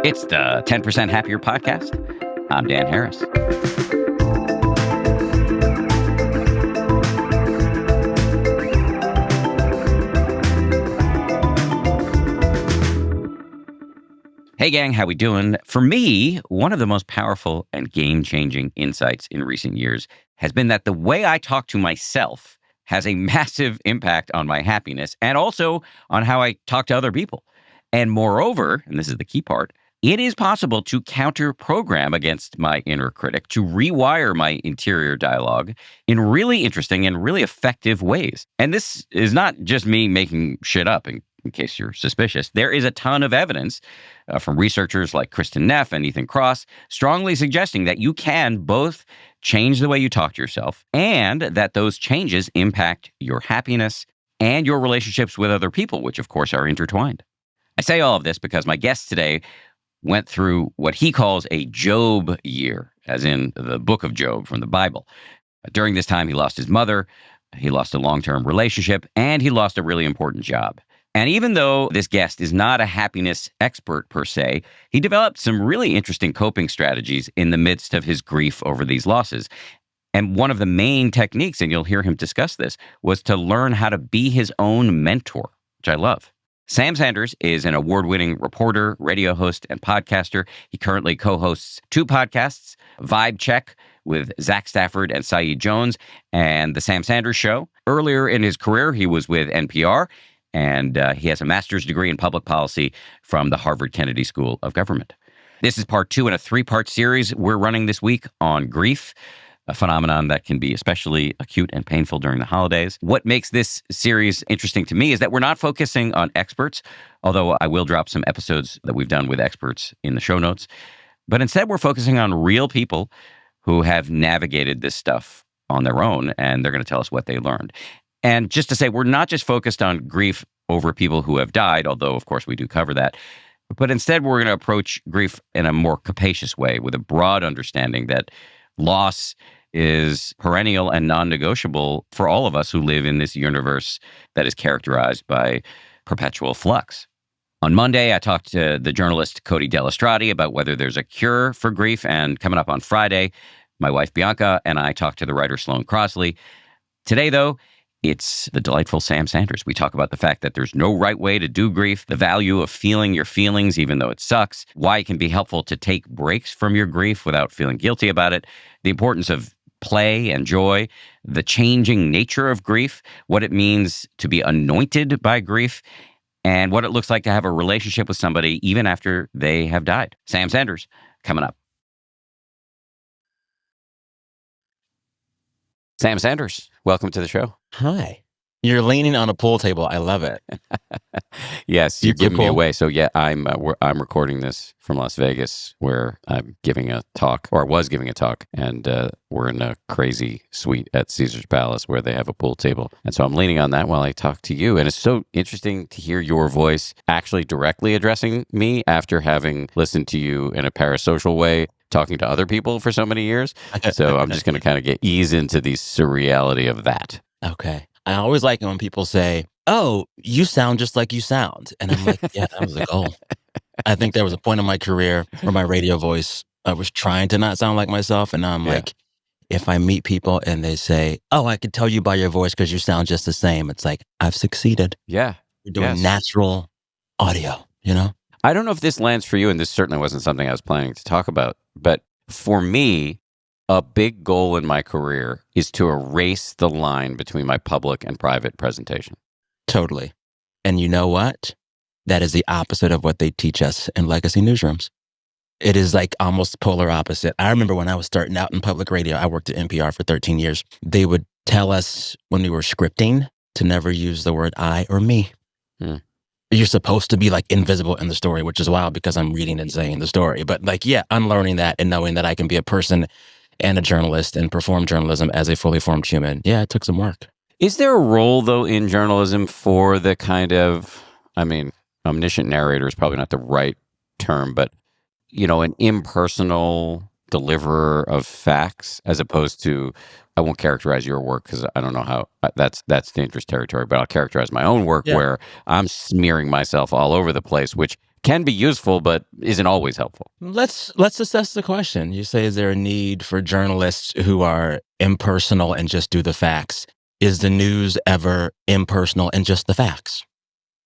It's the 10% Happier Podcast. I'm Dan Harris. Hey gang, how we doing? For me, one of the most powerful and game-changing insights in recent years has been that the way I talk to myself has a massive impact on my happiness and also on how I talk to other people. And moreover, and this is the key part, it is possible to counter-program against my inner critic, to rewire my interior dialogue in really interesting and really effective ways. And this is not just me making shit up, in case you're suspicious. There is a ton of evidence from researchers like Kristen Neff and Ethan Kross strongly suggesting that you can both change the way you talk to yourself and that those changes impact your happiness and your relationships with other people, which of course are intertwined. I say all of this because my guest today went through what he calls a Job year, as in the book of Job from the Bible. During this time, he lost his mother, he lost a long-term relationship, and he lost a really important job. And even though this guest is not a happiness expert per se, he developed some really interesting coping strategies in the midst of his grief over these losses. And one of the main techniques, and you'll hear him discuss this, was to learn how to be his own mentor, which I love. Sam Sanders is an award-winning reporter, radio host, and podcaster. He currently co-hosts two podcasts, Vibe Check with Zach Stafford and Saeed Jones, and The Sam Sanders Show. Earlier in his career, he was with NPR, and he has a master's degree in public policy from the Harvard Kennedy School of Government. This is part 2 in a 3-part series we're running this week on grief, a phenomenon that can be especially acute and painful during the holidays. What makes this series interesting to me is that we're not focusing on experts, although I will drop some episodes that we've done with experts in the show notes. But instead, we're focusing on real people who have navigated this stuff on their own, and they're going to tell us what they learned. And just to say, we're not just focused on grief over people who have died, although, of course, we do cover that. But instead, we're going to approach grief in a more capacious way with a broad understanding that loss is perennial and non-negotiable for all of us who live in this universe that is characterized by perpetual flux. On Monday, I talked to the journalist Cody Delastrati about whether there's a cure for grief, and coming up on Friday, my wife Bianca and I talked to the writer Sloane Crosley. Today, though, it's the delightful Sam Sanders. We talk about the fact that there's no right way to do grief, the value of feeling your feelings even though it sucks, why it can be helpful to take breaks from your grief without feeling guilty about it, the importance of play and joy, the changing nature of grief, what it means to be anointed by grief, and what it looks like to have a relationship with somebody even after they have died. Sam Sanders, coming up. Sam Sanders, welcome to the show. Hi. You're leaning on a pool table. I love it. Yes, you're giving me away. So yeah, I'm recording this from Las Vegas, where I'm giving a talk, or was giving a talk, and we're in a crazy suite at Caesar's Palace where they have a pool table. And so I'm leaning on that while I talk to you. And it's so interesting to hear your voice actually directly addressing me after having listened to you in a parasocial way, talking to other people for so many years. So I'm just going to kind of ease into the surreality of that. Okay. I always like it when people say, oh, you sound just like you sound. And I'm like, yeah, that was a goal. I think there was a point in my career where my radio voice, I was trying to not sound like myself. And now I'm like, if I meet people and they say, oh, I could tell you by your voice because you sound just the same. It's like, I've succeeded. Yeah. You're doing natural audio, you know? I don't know if this lands for you, and this certainly wasn't something I was planning to talk about, but for me, a big goal in my career is to erase the line between my public and private presentation. Totally. And you know what? That is the opposite of what they teach us in legacy newsrooms. It is like almost polar opposite. I remember when I was starting out in public radio, I worked at NPR for 13 years. They would tell us when we were scripting to never use the word I or me. You're supposed to be like invisible in the story, which is wild because I'm reading and saying the story. But like, yeah, unlearning that and knowing that I can be a person and a journalist and perform journalism as a fully formed human. Yeah, it took some work. Is there a role, though, in journalism for the kind of, omniscient narrator is probably not the right term, but, an impersonal deliverer of facts, as opposed to, I won't characterize your work because I don't know how, that's dangerous territory, but I'll characterize my own work Yeah. where I'm smearing myself all over the place, which can be useful, but isn't always helpful. Let's assess the question. You say, is there a need for journalists who are impersonal and just do the facts? Is the news ever impersonal and just the facts?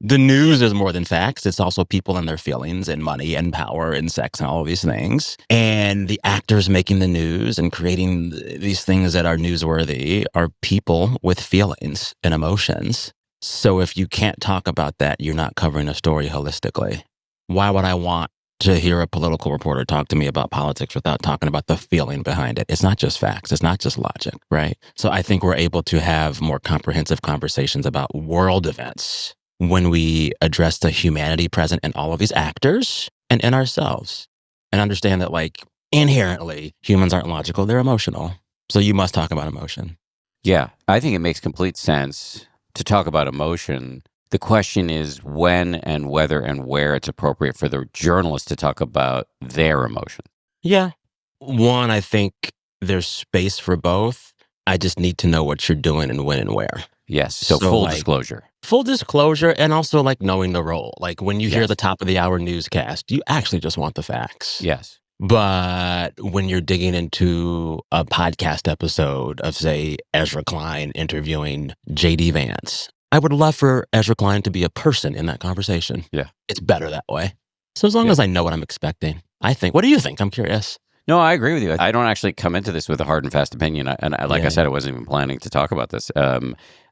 The news is more than facts. It's also people and their feelings and money and power and sex and all of these things. And the actors making the news and creating these things that are newsworthy are people with feelings and emotions. So if you can't talk about that, you're not covering a story holistically. Why would I want to hear a political reporter talk to me about politics without talking about the feeling behind it? It's not just facts. It's not just logic, right? So I think we're able to have more comprehensive conversations about world events when we address the humanity present in all of these actors and in ourselves, and understand that, like, inherently humans aren't logical, they're emotional. So you must talk about emotion. Yeah, I think it makes complete sense to talk about emotion. The question is when and whether and where it's appropriate for the journalist to talk about their emotion. Yeah. One, I think there's space for both. I just need to know what you're doing and when and where. Yes, so So, full like, disclosure. Full disclosure, and also, like, knowing the role. Like, when you hear Yes. the top of the hour newscast, you actually just want the facts. Yes. But when you're digging into a podcast episode of, say, Ezra Klein interviewing JD Vance, I would love for Ezra Klein to be a person in that conversation. Yeah. It's better that way. So as long Yeah. as I know what I'm expecting, I think. What do you think? I'm curious. No, I agree with you. I don't actually come into this with a hard and fast opinion. Like I Yeah. said, I wasn't even planning to talk about this.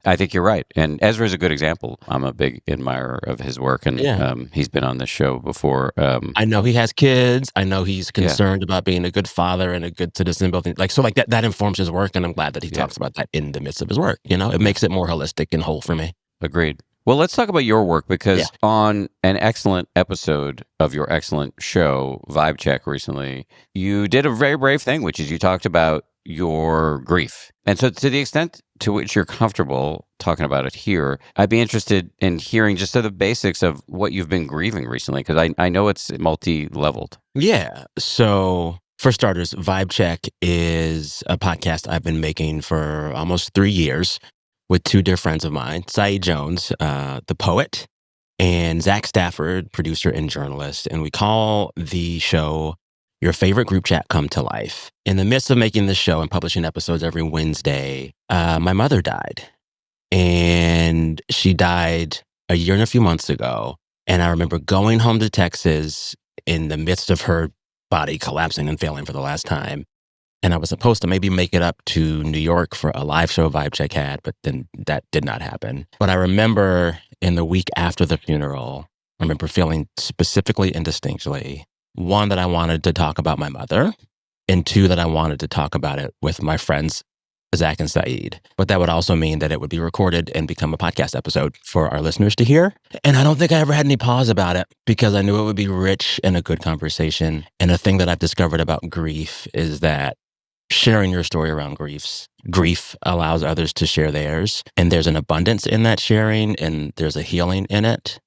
I think you're right. And Ezra is a good example. I'm a big admirer of his work, and Yeah. he's been on this show before. I know he has kids. I know he's concerned about being a good father and a good citizen building. Like, so, like, that informs his work, and I'm glad that he talks about that in the midst of his work. You know, it makes it more holistic and whole for me. Agreed. Well, let's talk about your work, because on an excellent episode of your excellent show, Vibe Check, recently, you did a very brave thing, which is you talked about your grief. And so, to the extent to which you're comfortable talking about it here, I'd be interested in hearing just the basics of what you've been grieving recently, because I know it's multi-leveled. Yeah. So, for starters, Vibe Check is a podcast I've been making for almost 3 years with two dear friends of mine, Saeed Jones, the poet, and Zach Stafford, producer and journalist. And we call the show Your Favorite Group Chat Come to Life. In the midst of making this show and publishing episodes every Wednesday, my mother died. And she died a year and a few months ago. And I remember going home to Texas in the midst of her body collapsing and failing for the last time. And I was supposed to maybe make it up to New York for a live show Vibe Check had, but then that did not happen. But I remember in the week after the funeral, I remember feeling specifically and distinctly, one, that I wanted to talk about my mother, and two, that I wanted to talk about it with my friends, Zach and Saeed. But that would also mean that it would be recorded and become a podcast episode for our listeners to hear. And I don't think I ever had any pause about it, because I knew it would be rich and a good conversation. And a thing that I've discovered about grief is that sharing your story around grief allows others to share theirs. And there's an abundance in that sharing, and there's a healing in it.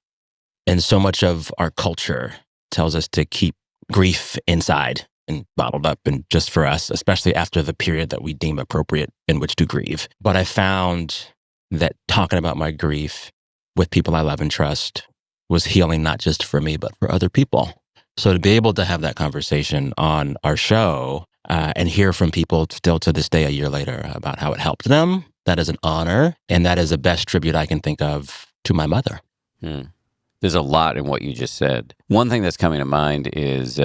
And so much of our culture tells us to keep grief inside and bottled up and just for us, especially after the period that we deem appropriate in which to grieve. But I found that talking about my grief with people I love and trust was healing, not just for me, but for other people. So to be able to have that conversation on our show and hear from people still to this day, a year later, about how it helped them, that is an honor. And that is the best tribute I can think of to my mother. There's a lot in what you just said. One thing that's coming to mind is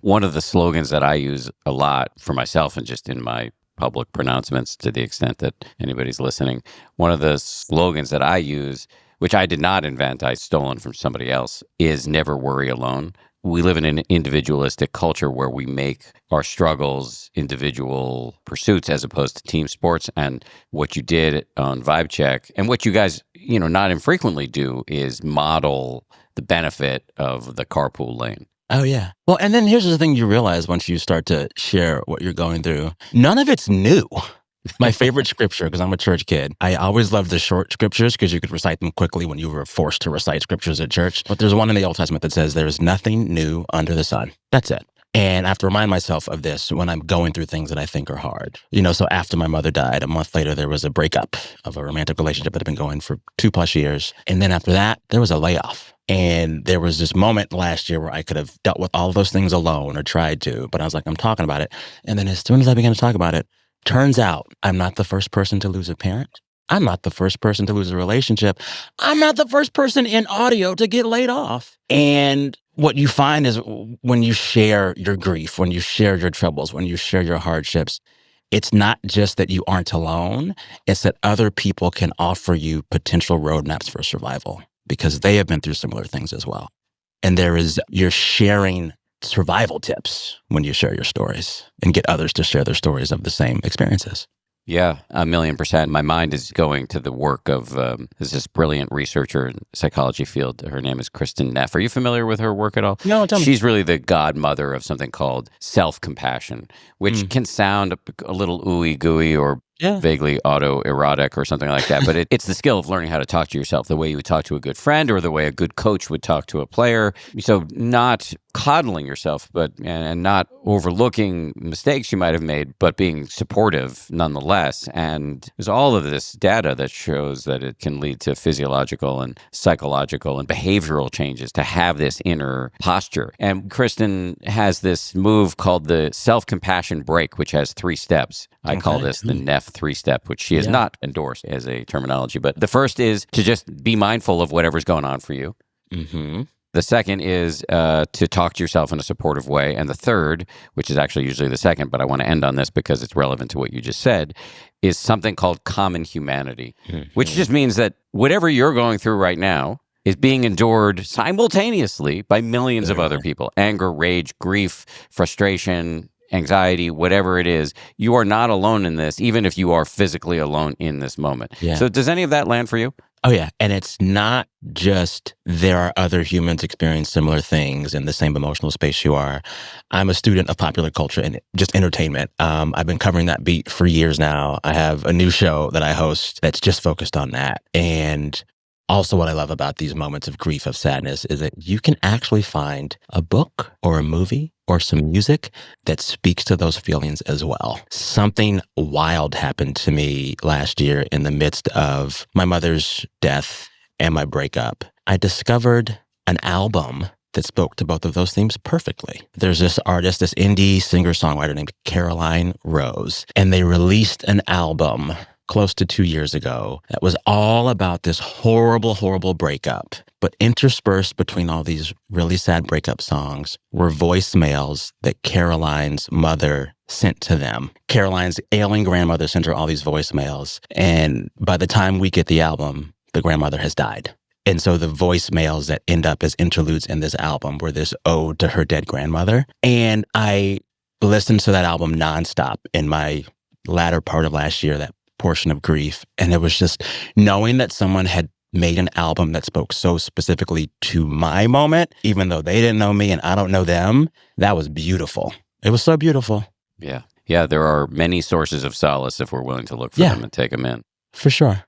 one of the slogans that I use a lot for myself and just in my public pronouncements, to the extent that anybody's listening. One of the slogans that I use, which I did not invent, I stolen from somebody else, is never worry alone. We live in an individualistic culture where we make our struggles individual pursuits as opposed to team sports. And what you did on Vibe Check, and what you guys, not infrequently do, is model the benefit of the carpool lane. Oh, yeah. Well, and then here's the thing you realize once you start to share what you're going through. None of it's new. My favorite scripture, because I'm a church kid, I always loved the short scriptures because you could recite them quickly when you were forced to recite scriptures at church. But there's one in the Old Testament that says, there is nothing new under the sun. That's it. And I have to remind myself of this when I'm going through things that I think are hard. So after my mother died, a month later, there was a breakup of a romantic relationship that had been going for 2+ years. And then after that, there was a layoff. And there was this moment last year where I could have dealt with all of those things alone or tried to, but I was like, I'm talking about it. And then as soon as I began to talk about it, turns out I'm not the first person to lose a parent. I'm not the first person to lose a relationship. I'm not the first person in audio to get laid off. And what you find is when you share your grief, when you share your troubles, when you share your hardships, it's not just that you aren't alone. It's that other people can offer you potential roadmaps for survival because they have been through similar things as well. And you're sharing survival tips when you share your stories and get others to share their stories of the same experiences. Yeah, 1,000,000%. My mind is going to the work of there's this brilliant researcher in the psychology field. Her name is Kristen Neff. Are you familiar with her work at all? No, tell me. She's really the godmother of something called self-compassion, which can sound a little ooey gooey or vaguely autoerotic or something like that. But it's the skill of learning how to talk to yourself the way you would talk to a good friend or the way a good coach would talk to a player. So not coddling yourself, and not overlooking mistakes you might have made, but being supportive nonetheless. And there's all of this data that shows that it can lead to physiological and psychological and behavioral changes to have this inner posture. And Kristen has this move called the self-compassion break, which has 3 steps. I call this the Neff 3-step, which she has not endorsed as a terminology. But the first is to just be mindful of whatever's going on for you. Mm-hmm. The second is to talk to yourself in a supportive way. And the third, which is actually usually the second, but I want to end on this because it's relevant to what you just said, is something called common humanity, which just means that whatever you're going through right now is being endured simultaneously by millions of other people. Anger, rage, grief, frustration, anxiety, whatever it is, you are not alone in this, even if you are physically alone in this moment. Yeah. So does any of that land for you? Oh, yeah. And it's not just there are other humans experiencing similar things in the same emotional space you are. I'm a student of popular culture and just entertainment. I've been covering that beat for years now. I have a new show that I host that's just focused on that. And also what I love about these moments of grief, of sadness, is that you can actually find a book or a movie or some music that speaks to those feelings as well. Something wild happened to me last year in the midst of my mother's death and my breakup. I discovered an album that spoke to both of those themes perfectly. There's this artist, this indie singer-songwriter named Caroline Rose, and they released an album close to 2 years ago that was all about this horrible, horrible breakup. But interspersed between all these really sad breakup songs were voicemails that Caroline's mother sent to them. Caroline's ailing grandmother sent her all these voicemails. And by the time we get the album, the grandmother has died. And so the voicemails that end up as interludes in this album were this ode to her dead grandmother. And I listened to that album nonstop in my latter part of last year, that portion of grief. And it was just knowing that someone had made an album that spoke so specifically to my moment, even though they didn't know me and I don't know them. That was beautiful. It was so beautiful. Yeah. Yeah, there are many sources of solace if we're willing to look for them and take them in. For sure.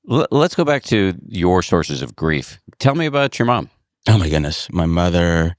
Let's go back to your sources of grief. Tell me about your mom. Oh my goodness. My mother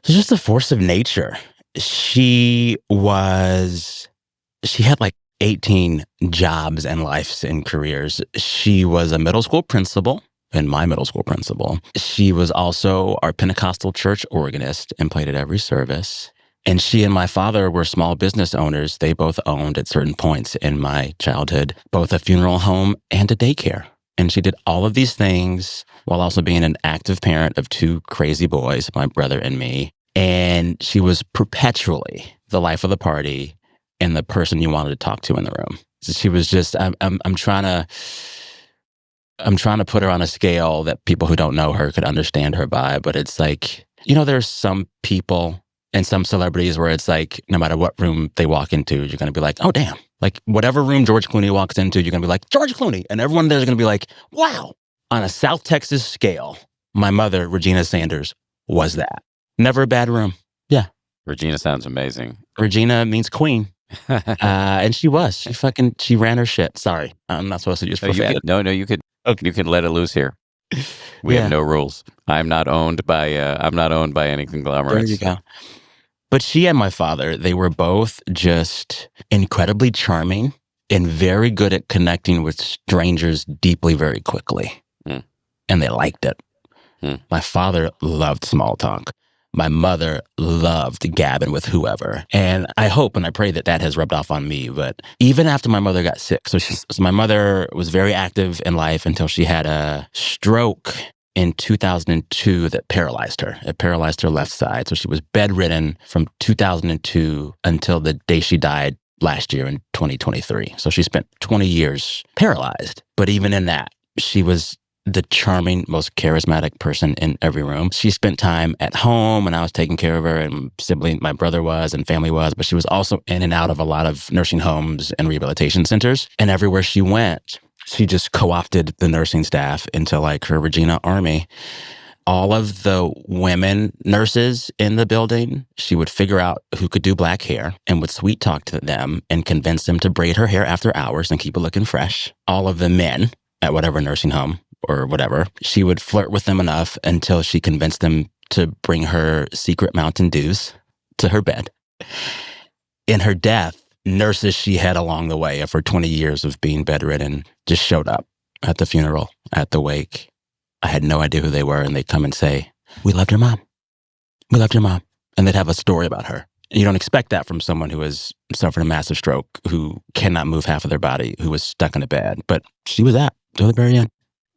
was just a force of nature. She had like 18 jobs and lives and careers. She was a middle school principal, and my middle school principal. She was also our Pentecostal church organist and played at every service. And she and my father were small business owners. They both owned at certain points in my childhood, both a funeral home and a daycare. And she did all of these things while also being an active parent of 2 crazy boys, my brother and me. And she was perpetually the life of the party and the person you wanted to talk to in the room. She was just, I'm trying to put her on a scale that people who don't know her could understand her by, but it's like, there's some people and some celebrities where it's like, no matter what room they walk into, you're going to be like, oh, damn. Like whatever room George Clooney walks into, you're going to be like, George Clooney. And everyone there's going to be like, wow. On a South Texas scale, my mother, Regina Sanders, was that. Never a bad room. Yeah. Regina sounds amazing. Regina means queen. And she was. She ran her shit. Sorry. I'm not supposed to use profanity. You could. Okay. You can let it loose here. We have no rules. I'm not owned by any conglomerates. There you go. But she and my father, they were both just incredibly charming and very good at connecting with strangers deeply very quickly. Mm. And they liked it. Mm. My father loved small talk. My mother loved gabbing with whoever. And I hope and I pray that that has rubbed off on me. But even after my mother got sick, so my mother was very active in life until she had a stroke in 2002 that paralyzed her. It paralyzed her left side. So she was bedridden from 2002 until the day she died last year in 2023. So she spent 20 years paralyzed. But even in that, she was the charming, most charismatic person in every room. She spent time at home and I was taking care of her, and my brother was, and family was, but she was also in and out of a lot of nursing homes and rehabilitation centers. And everywhere she went, she just co-opted the nursing staff into like her Regina army. All of the women nurses in the building, she would figure out who could do black hair and would sweet talk to them and convince them to braid her hair after hours and keep it looking fresh. All of the men at whatever nursing home or whatever, she would flirt with them enough until she convinced them to bring her secret Mountain Dews to her bed. In her death, nurses she had along the way of her 20 years of being bedridden just showed up at the funeral, at the wake. I had no idea who they were, and they'd come and say, "We loved your mom. We loved your mom." And they'd have a story about her. And you don't expect that from someone who has suffered a massive stroke, who cannot move half of their body, who was stuck in a bed. But she was that till the very end.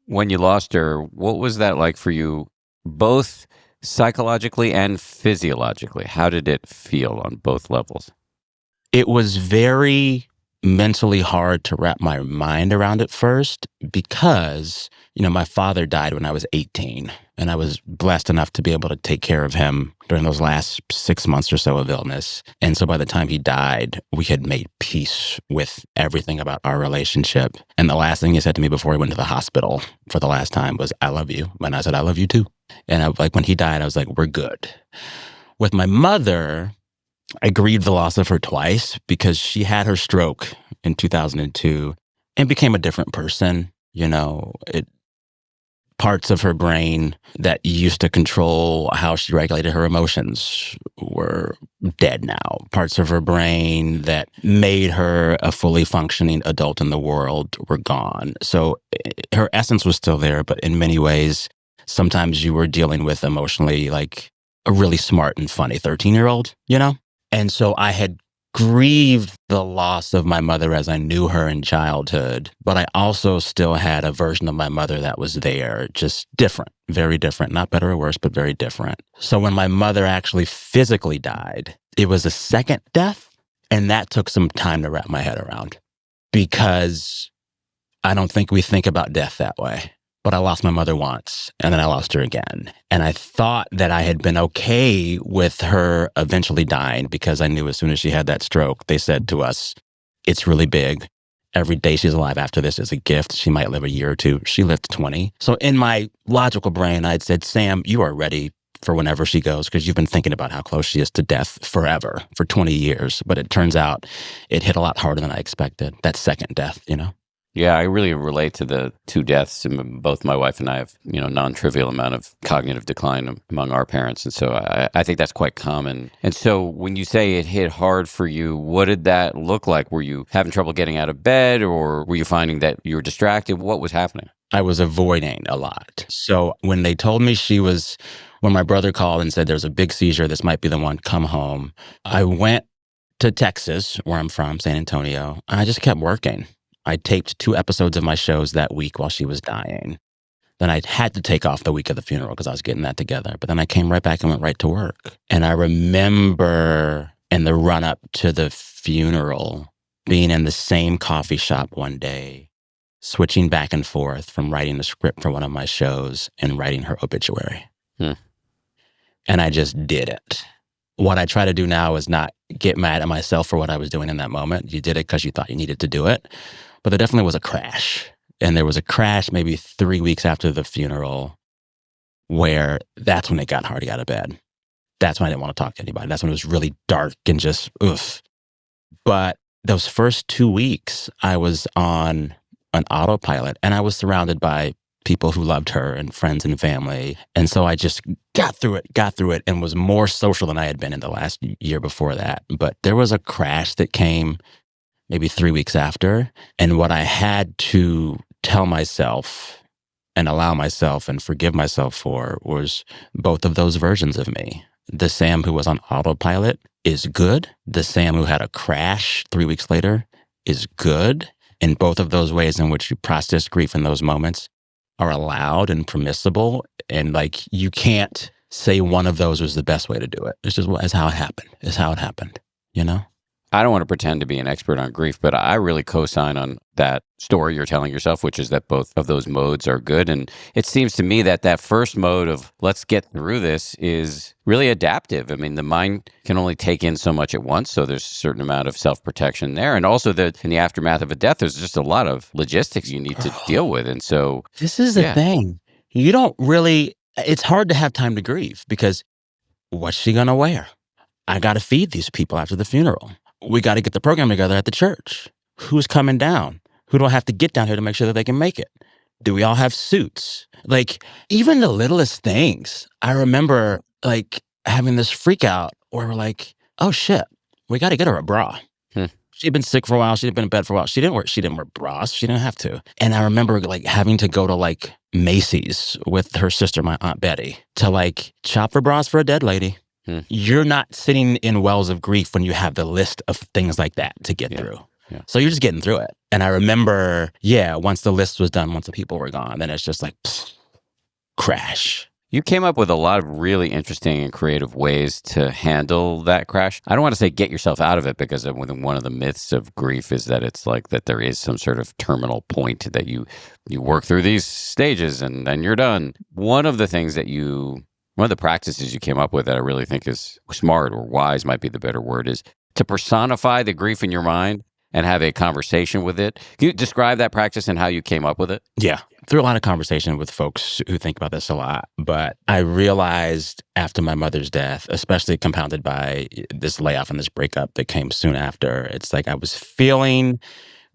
When you lost her, what was that like for you, both psychologically and physiologically? How did it feel on both levels? It was very mentally hard to wrap my mind around at first because, my father died when I was 18, and I was blessed enough to be able to take care of him during those last 6 months or so of illness. And so by the time he died, we had made peace with everything about our relationship. And the last thing he said to me before he went to the hospital for the last time was, "I love you." And I said, "I love you too." And when he died, I was like, "We're good." With my mother, I grieved the loss of her twice because she had her stroke in 2002 and became a different person. Parts of her brain that used to control how she regulated her emotions were dead now. Parts of her brain that made her a fully functioning adult in the world were gone. So her essence was still there, but in many ways, sometimes you were dealing with emotionally like a really smart and funny 13-year-old, And so I had grieved the loss of my mother as I knew her in childhood, but I also still had a version of my mother that was there, just different, very different, not better or worse, but very different. So when my mother actually physically died, it was a second death, and that took some time to wrap my head around because I don't think we think about death that way. But I lost my mother once, and then I lost her again. And I thought that I had been okay with her eventually dying because I knew as soon as she had that stroke, they said to us, "It's really big. Every day she's alive after this is a gift. She might live a year or two." She lived 20. So in my logical brain, I'd said, "Sam, you are ready for whenever she goes because you've been thinking about how close she is to death forever, for 20 years. But it turns out it hit a lot harder than I expected, that second death, Yeah, I really relate to the two deaths. And both my wife and I have, non-trivial amount of cognitive decline among our parents. And so I think that's quite common. And so when you say it hit hard for you, what did that look like? Were you having trouble getting out of bed, or were you finding that you were distracted? What was happening? I was avoiding a lot. So when they told me when my brother called and said, "There's a big seizure, this might be the one, come home," I went to Texas, where I'm from, San Antonio. I just kept working. I taped 2 episodes of my shows that week while she was dying. Then I had to take off the week of the funeral because I was getting that together. But then I came right back and went right to work. And I remember in the run up to the funeral, being in the same coffee shop one day, switching back and forth from writing the script for one of my shows and writing her obituary. And I just did it. What I try to do now is not get mad at myself for what I was doing in that moment. You did it because you thought you needed to do it. But there definitely was a crash. And there was a crash maybe 3 weeks after the funeral where that's when it got hard to get out of bed. That's when I didn't want to talk to anybody. That's when it was really dark and just, oof. But those first 2 weeks, I was on an autopilot and I was surrounded by people who loved her and friends and family. And so I just got through it, and was more social than I had been in the last year before that. But there was a crash that came maybe 3 weeks after. And what I had to tell myself and allow myself and forgive myself for was both of those versions of me. The Sam who was on autopilot is good. The Sam who had a crash 3 weeks later is good. And both of those ways in which you process grief in those moments are allowed and permissible. And like, you can't say one of those was the best way to do it. It's just, it's how it happened. It's how it happened, you know? I don't want to pretend to be an expert on grief, but I really co-sign on that story you're telling yourself, which is that both of those modes are good. And it seems to me that that first mode of let's get through this is really adaptive. I mean, the mind can only take in so much at once. So there's a certain amount of self-protection there. And also that in the aftermath of a death, there's just a lot of logistics you need to deal with. And so this is the thing. You don't really, it's hard to have time to grieve because what's she going to wear? I got to feed these people after the funeral. We got to get the program together at the church. Who's coming down? Who do I have to get down here to make sure that they can make it? Do we all have suits? Like, even the littlest things. I remember, like, having this freak out where we're like, oh, shit, we got to get her a bra. She'd been sick for a while. She'd been in bed for a while. She didn't wear bras. She didn't have to. And I remember, like, having to go to, like, Macy's with her sister, my Aunt Betty, to, like, shop for bras for a dead lady. You're not sitting in wells of grief when you have the list of things like that to get through. Yeah. So you're just getting through it. And I remember, once the list was done, once the people were gone, then it's just like, crash. You came up with a lot of really interesting and creative ways to handle that crash. I don't want to say get yourself out of it, because one of the myths of grief is that it's like that there is some sort of terminal point that you work through these stages and then you're done. One of the practices you came up with that I really think is smart, or wise might be the better word, is to personify the grief in your mind and have a conversation with it. Can you describe that practice and how you came up with it? Yeah. Through a lot of conversation with folks who think about this a lot. But I realized after my mother's death, especially compounded by this layoff and this breakup that came soon after, it's like I was feeling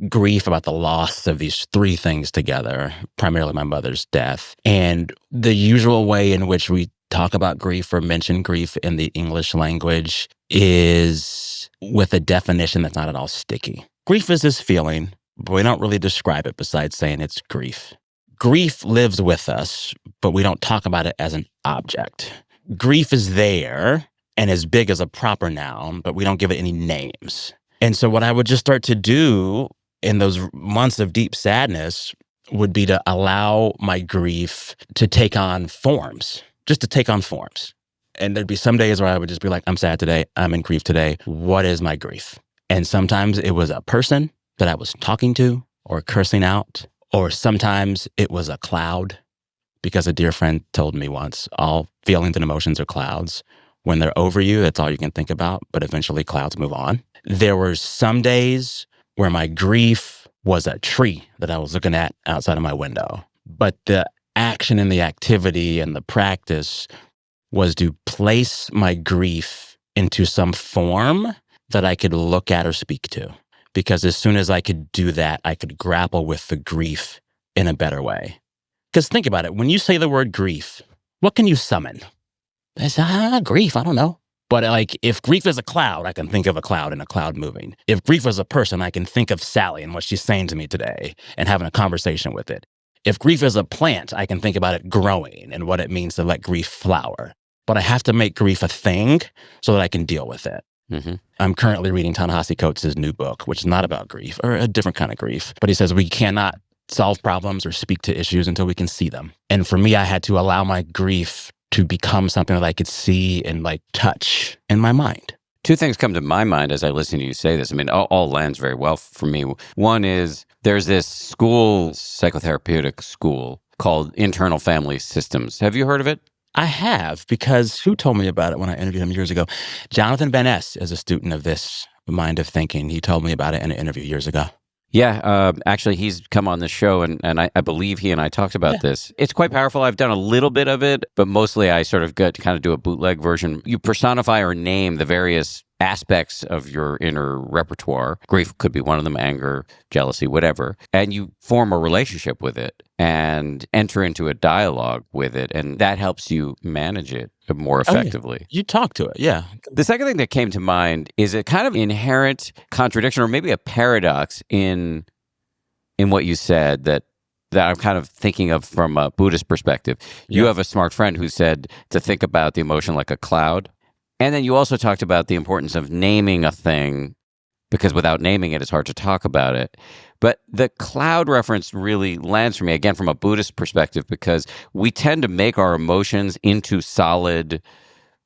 grief about the loss of these three things together, primarily my mother's death. And the usual way in which we talk about grief or mention grief in the English language is with a definition that's not at all sticky. Grief is this feeling, but we don't really describe it besides saying it's grief. Grief lives with us, but we don't talk about it as an object. Grief is there and as big as a proper noun, but we don't give it any names. And so what I would just start to do in those months of deep sadness would be to allow my grief to take on forms, just to take on forms. And there'd be some days where I would just be like, I'm sad today. I'm in grief today. What is my grief? And sometimes it was a person that I was talking to or cursing out, or sometimes it was a cloud, because a dear friend told me once, all feelings and emotions are clouds. When they're over you, that's all you can think about, but eventually clouds move on. There were some days where my grief was a tree that I was looking at outside of my window. But the action and the activity and the practice was to place my grief into some form that I could look at or speak to. Because as soon as I could do that, I could grapple with the grief in a better way. Because think about it, when you say the word grief, what can you summon? It's grief, I don't know. But like, if grief is a cloud, I can think of a cloud and a cloud moving. If grief is a person, I can think of Sally and what she's saying to me today and having a conversation with it. If grief is a plant, I can think about it growing and what it means to let grief flower. But I have to make grief a thing so that I can deal with it. Mm-hmm. I'm currently reading Ta-Nehisi Coates' new book, which is not about grief, or a different kind of grief. But he says we cannot solve problems or speak to issues until we can see them. And for me, I had to allow my grief to become something that I could see and like touch in my mind. Two things come to my mind as I listen to you say this. I mean, all lands very well for me. One is there's this psychotherapeutic school called Internal Family Systems. Have you heard of it? I have, because who told me about it when I interviewed him years ago? Jonathan Van Ness is a student of this mind of thinking. He told me about it in an interview years ago. Yeah, actually, he's come on the show, and I believe he and I talked about this. It's quite powerful. I've done a little bit of it, but mostly I sort of got to kind of do a bootleg version. You personify or name the various aspects of your inner repertoire. Grief could be one of them, anger, jealousy, whatever. And you form a relationship with it and enter into a dialogue with it. And that helps you manage it more Oh, yeah. effectively. You talk to it. Yeah. The second thing that came to mind is a kind of inherent contradiction or maybe a paradox in what you said that I'm kind of thinking of from a Buddhist perspective. You Yeah. have a smart friend who said to think about the emotion like a cloud. And then you also talked about the importance of naming a thing because without naming it, it's hard to talk about it. But the cloud reference really lands for me, again, from a Buddhist perspective, because we tend to make our emotions into solid,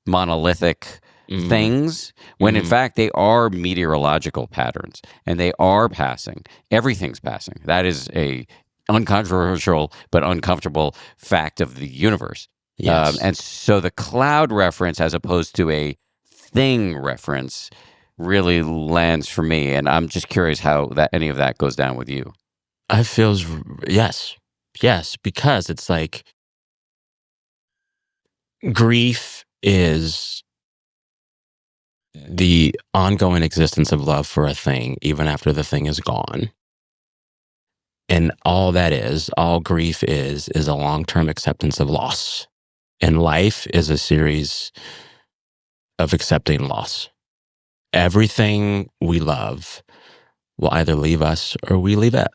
monolithic Mhm. things when in Mhm. fact they are meteorological patterns and they are passing. Everything's passing. That is a uncontroversial but uncomfortable fact of the universe. Yes. And so the cloud reference as opposed to a thing reference really lands for me. And I'm just curious how that any of that goes down with you. I feels yes. Yes, because it's like grief is the ongoing existence of love for a thing even after the thing is gone. And all grief is a long-term acceptance of loss. And life is a series of accepting loss. Everything we love will either leave us or we leave it.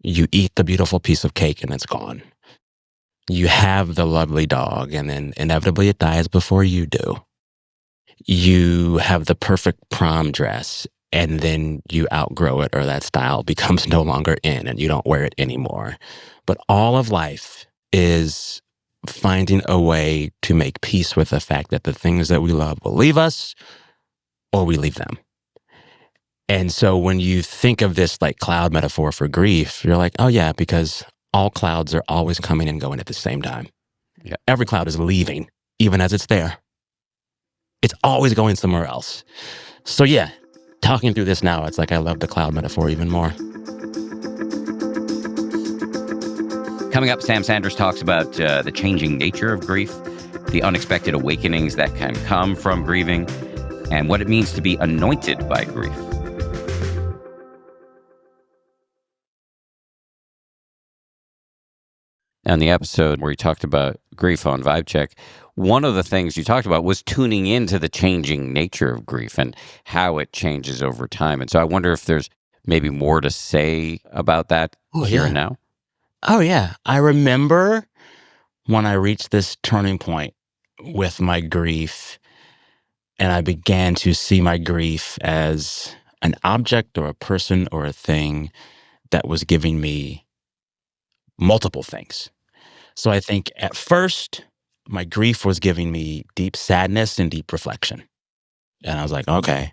You eat the beautiful piece of cake and it's gone. You have the lovely dog and then inevitably it dies before you do. You have the perfect prom dress and then you outgrow it or that style becomes no longer in and you don't wear it anymore. But all of life is finding a way to make peace with the fact that the things that we love will leave us or we leave them. And so when you think of this like cloud metaphor for grief, you're like, oh yeah, because all clouds are always coming and going at the same time. Yeah. Every cloud is leaving, even as it's there. It's always going somewhere else. So yeah, talking through this now, it's like I love the cloud metaphor even more. Coming up, Sam Sanders talks about the changing nature of grief, the unexpected awakenings that can come from grieving, and what it means to be anointed by grief. On the episode where you talked about grief on Vibe Check, one of the things you talked about was tuning into the changing nature of grief and how it changes over time. And so I wonder if there's maybe more to say about that Oh here yeah. and now. Oh yeah. I remember when I reached this turning point with my grief and I began to see my grief as an object or a person or a thing that was giving me multiple things. So I think at first, my grief was giving me deep sadness and deep reflection. And I was like, okay.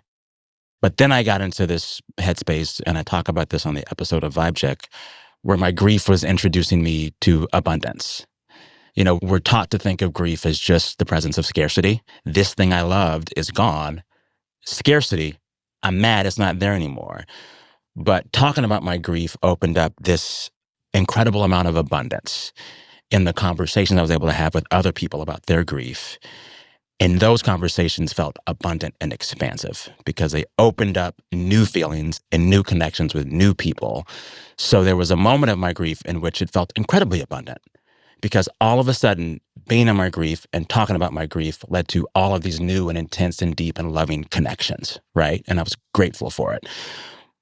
But then I got into this headspace, and I talk about this on the episode of Vibe Check, where my grief was introducing me to abundance. You know, we're taught to think of grief as just the presence of scarcity. This thing I loved is gone. Scarcity, I'm mad it's not there anymore. But talking about my grief opened up this incredible amount of abundance in the conversations I was able to have with other people about their grief. And those conversations felt abundant and expansive because they opened up new feelings and new connections with new people. So there was a moment of my grief in which it felt incredibly abundant because all of a sudden, being in my grief and talking about my grief led to all of these new and intense and deep and loving connections, right? And I was grateful for it.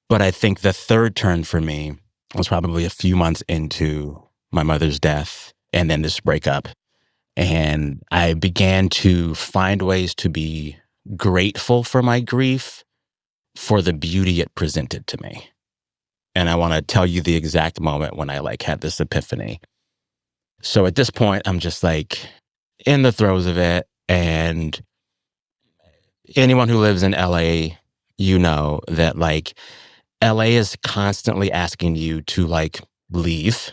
But I think the third turn for me was probably a few months into my mother's death and then this breakup. And I began to find ways to be grateful for my grief for the beauty it presented to me. And I want to tell you the exact moment when I like had this epiphany. So at this point, I'm just like in the throes of it. And anyone who lives in LA, you know that like LA is constantly asking you to like leave.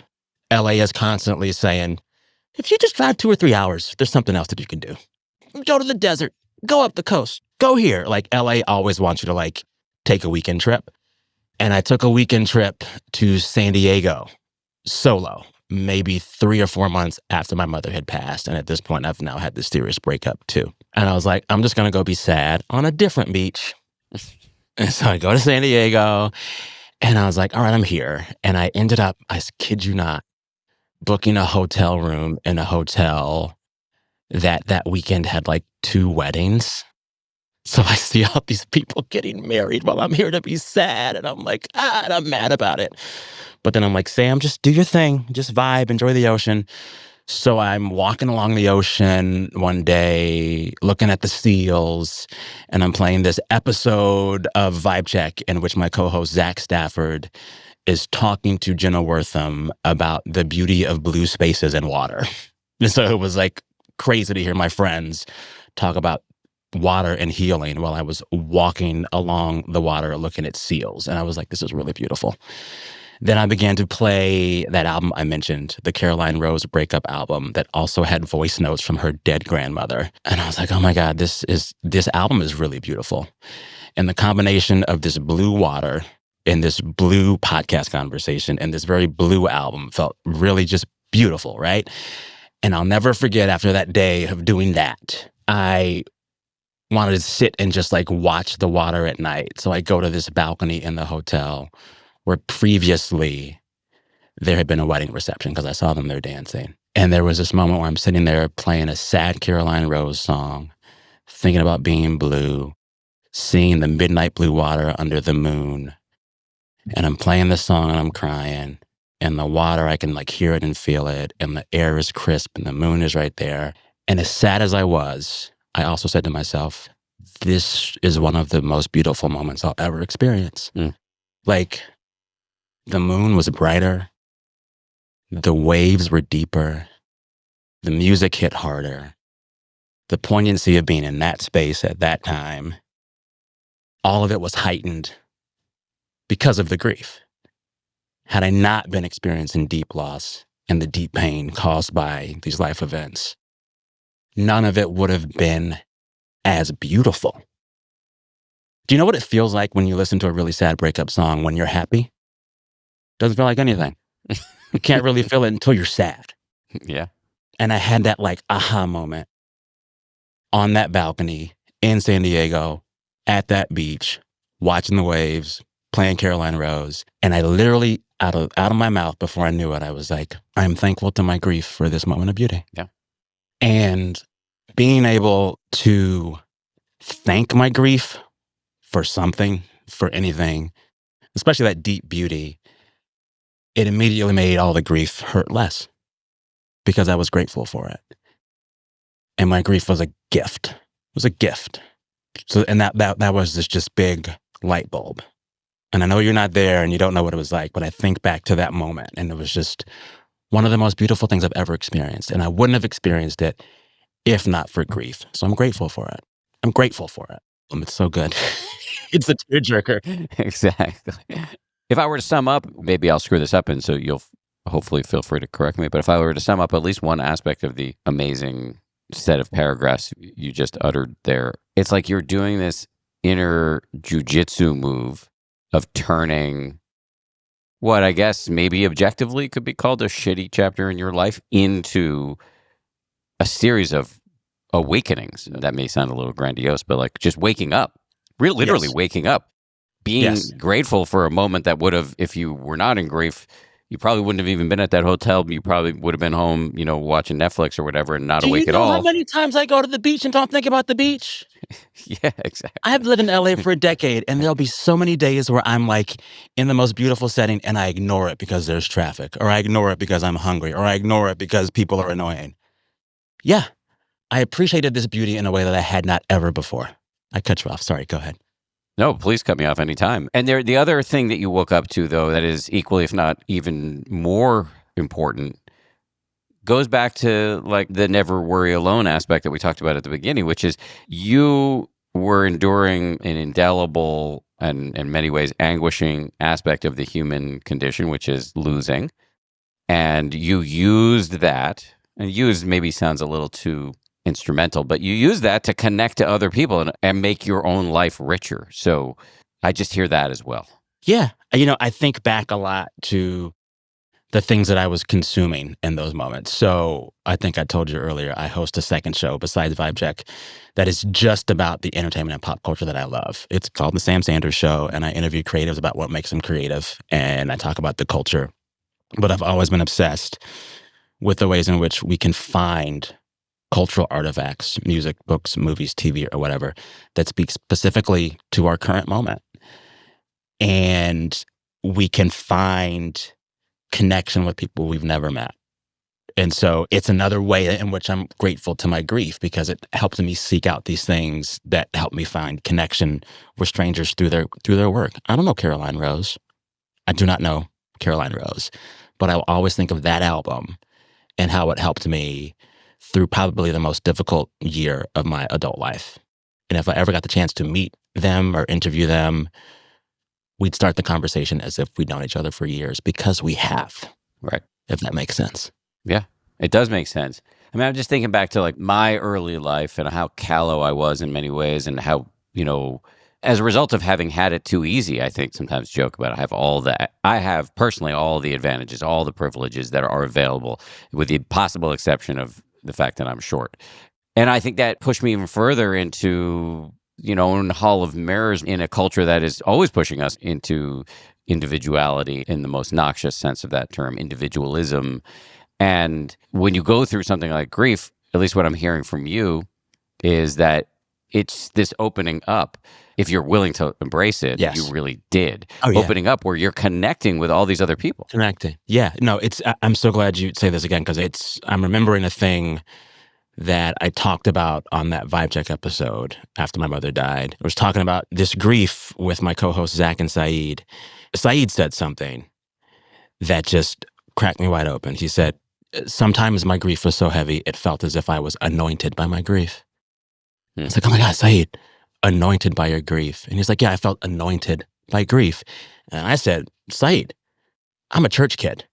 LA is constantly saying, if you just drive 2 or 3 hours, there's something else that you can do. Go to the desert, go up the coast, go here. Like LA always wants you to like take a weekend trip. And I took a weekend trip to San Diego solo. maybe 3 or 4 months after my mother had passed. And at this point, I've now had this serious breakup too. And I was like, I'm just going to go be sad on a different beach. And so I go to San Diego and I was like, all right, I'm here. And I ended up, I kid you not, booking a hotel room in a hotel that weekend had like 2 weddings. So I see all these people getting married while I'm here to be sad. And I'm like, and I'm mad about it. But then I'm like, Sam, just do your thing. Just vibe, enjoy the ocean. So I'm walking along the ocean one day, looking at the seals, and I'm playing this episode of Vibe Check in which my co-host, Zach Stafford, is talking to Jenna Wortham about the beauty of blue spaces and water. And so it was like crazy to hear my friends talk about water and healing while I was walking along the water looking at seals. And I was like, this is really beautiful. Then I began to play that album I mentioned, the Caroline Rose breakup album that also had voice notes from her dead grandmother. And I was like, oh my God, this album is really beautiful. And the combination of this blue water and this blue podcast conversation and this very blue album felt really just beautiful, right? And I'll never forget after that day of doing that, I wanted to sit and just like watch the water at night. So I go to this balcony in the hotel where previously there had been a wedding reception because I saw them there dancing. And there was this moment where I'm sitting there playing a sad Caroline Rose song, thinking about being blue, seeing the midnight blue water under the moon. And I'm playing the song and I'm crying. And the water, I can like hear it and feel it. And the air is crisp and the moon is right there. And as sad as I was, I also said to myself, this is one of the most beautiful moments I'll ever experience. Like, the moon was brighter. The waves were deeper. The music hit harder. The poignancy of being in that space at that time, all of it was heightened because of the grief. Had I not been experiencing deep loss and the deep pain caused by these life events, none of it would have been as beautiful. Do you know what it feels like when you listen to a really sad breakup song when you're happy? Doesn't feel like anything. You can't really feel it until you're sad. Yeah. And I had that like aha moment on that balcony in San Diego at that beach, watching the waves, playing Caroline Rose. And I literally, out of my mouth before I knew it, I was like, I'm thankful to my grief for this moment of beauty. Yeah. And being able to thank my grief for something, for anything, especially that deep beauty, it immediately made all the grief hurt less because I was grateful for it. And my grief was a gift. It was a gift. So, and that was this just big light bulb. And I know you're not there and you don't know what it was like, but I think back to that moment and it was just one of the most beautiful things I've ever experienced. And I wouldn't have experienced it if not for grief. So I'm grateful for it. I'm grateful for it. It's so good. It's a tearjerker. Exactly. If I were to sum up, maybe I'll screw this up, and so you'll hopefully feel free to correct me. But if I were to sum up at least one aspect of the amazing set of paragraphs you just uttered there, it's like you're doing this inner jujitsu move of turning what I guess maybe objectively could be called a shitty chapter in your life into a series of awakenings. That may sound a little grandiose, but like just waking up, literally Yes. waking up, being grateful for a moment that would have, if you were not in grief, you probably wouldn't have even been at that hotel. You probably would have been home, watching Netflix or whatever and not awake at all. Do you know how many times I go to the beach and don't think about the beach? Yeah, exactly. I have lived in LA for a decade, and there'll be so many days where I'm like in the most beautiful setting and I ignore it because there's traffic, or I ignore it because I'm hungry, or I ignore it because people are annoying. Yeah, I appreciated this beauty in a way that I had not ever before. I cut you off. Sorry, go ahead. No, please cut me off anytime. And the other thing that you woke up to, though, that is equally, if not even more important, goes back to like the never worry alone aspect that we talked about at the beginning, which is you were enduring an indelible and in many ways anguishing aspect of the human condition, which is losing. And you used that, and used maybe sounds a little too instrumental, but you use that to connect to other people and make your own life richer. So I just hear that as well. Yeah. I think back a lot to the things that I was consuming in those moments. So I think I told you earlier, I host a second show besides Vibe Check that is just about the entertainment and pop culture that I love. It's called The Sam Sanders Show, and I interview creatives about what makes them creative, and I talk about the culture. But I've always been obsessed with the ways in which we can find cultural artifacts, music, books, movies, TV, or whatever, that speak specifically to our current moment. And we can find connection with people we've never met. And so it's another way in which I'm grateful to my grief, because it helps me seek out these things that help me find connection with strangers through their work. I don't know Caroline Rose. I do not know Caroline Rose, but I'll always think of that album and how it helped me through probably the most difficult year of my adult life. And if I ever got the chance to meet them or interview them, we'd start the conversation as if we'd known each other for years, because we have. Right. If that makes sense. Yeah, it does make sense. I mean, I'm just thinking back to like my early life and how callow I was in many ways, and how, as a result of having had it too easy, I think sometimes joke about it. I have personally all the advantages, all the privileges that are available, with the possible exception of the fact that I'm short. And I think that pushed me even further into, in the hall of mirrors, in a culture that is always pushing us into individuality in the most noxious sense of that term, individualism. And when you go through something like grief, at least what I'm hearing from you is that it's this opening up. If you're willing to embrace it, Yes. you really did. Oh, yeah. Opening up where you're connecting with all these other people. Connecting. Yeah. No, I'm so glad you say this again, because I'm remembering a thing that I talked about on that Vibe Check episode after my mother died. I was talking about this grief with my co-hosts, Zach and Saeed. Saeed said something that just cracked me wide open. He said, sometimes my grief was so heavy, it felt as if I was anointed by my grief. It's like, oh my God, Saeed, anointed by your grief. And he's like, yeah, I felt anointed by grief. And I said, Saeed, I'm a church kid.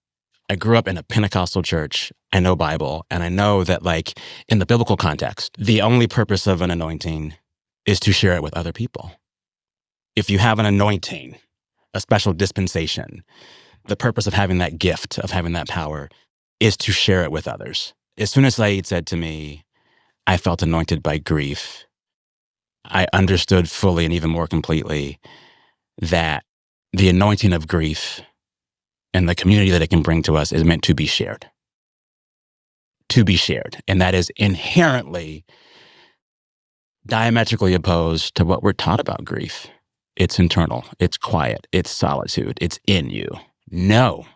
I grew up in a Pentecostal church. I know Bible. And I know that, like, in the biblical context, the only purpose of an anointing is to share it with other people. If you have an anointing, a special dispensation, the purpose of having that gift, of having that power, is to share it with others. As soon as Saeed said to me, I felt anointed by grief, I understood fully and even more completely that the anointing of grief and the community that it can bring to us is meant to be shared. To be shared. And that is inherently diametrically opposed to what we're taught about grief. It's internal, it's quiet, it's solitude, it's in you. No,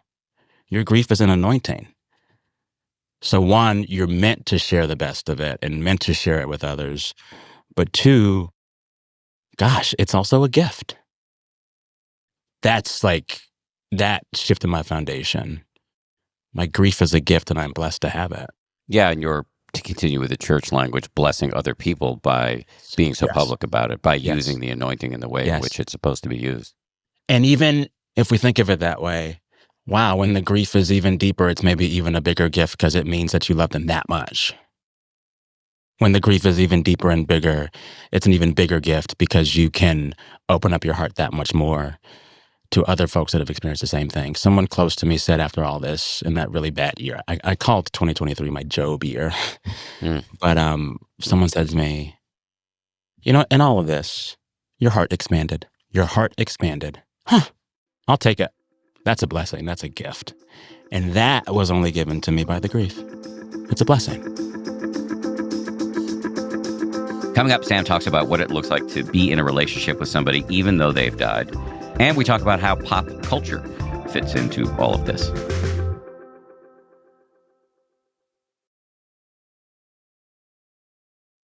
your grief is an anointing. So one, you're meant to share the best of it and meant to share it with others. But two, gosh, it's also a gift. That shifted my foundation. My grief is a gift, and I'm blessed to have it. Yeah, and you're, to continue with the church language, blessing other people by being so public about it, by using the anointing in the way in which it's supposed to be used. And even if we think of it that way, wow, when the grief is even deeper, it's maybe even a bigger gift, because it means that you love them that much. When the grief is even deeper and bigger, it's an even bigger gift, because you can open up your heart that much more to other folks that have experienced the same thing. Someone close to me said, after all this, in that really bad year, I called 2023 my Job year. But someone said to me, in all of this, your heart expanded. Your heart expanded. Huh, I'll take it. That's a blessing. That's a gift. And that was only given to me by the grief. It's a blessing. Coming up, Sam talks about what it looks like to be in a relationship with somebody even though they've died. And we talk about how pop culture fits into all of this.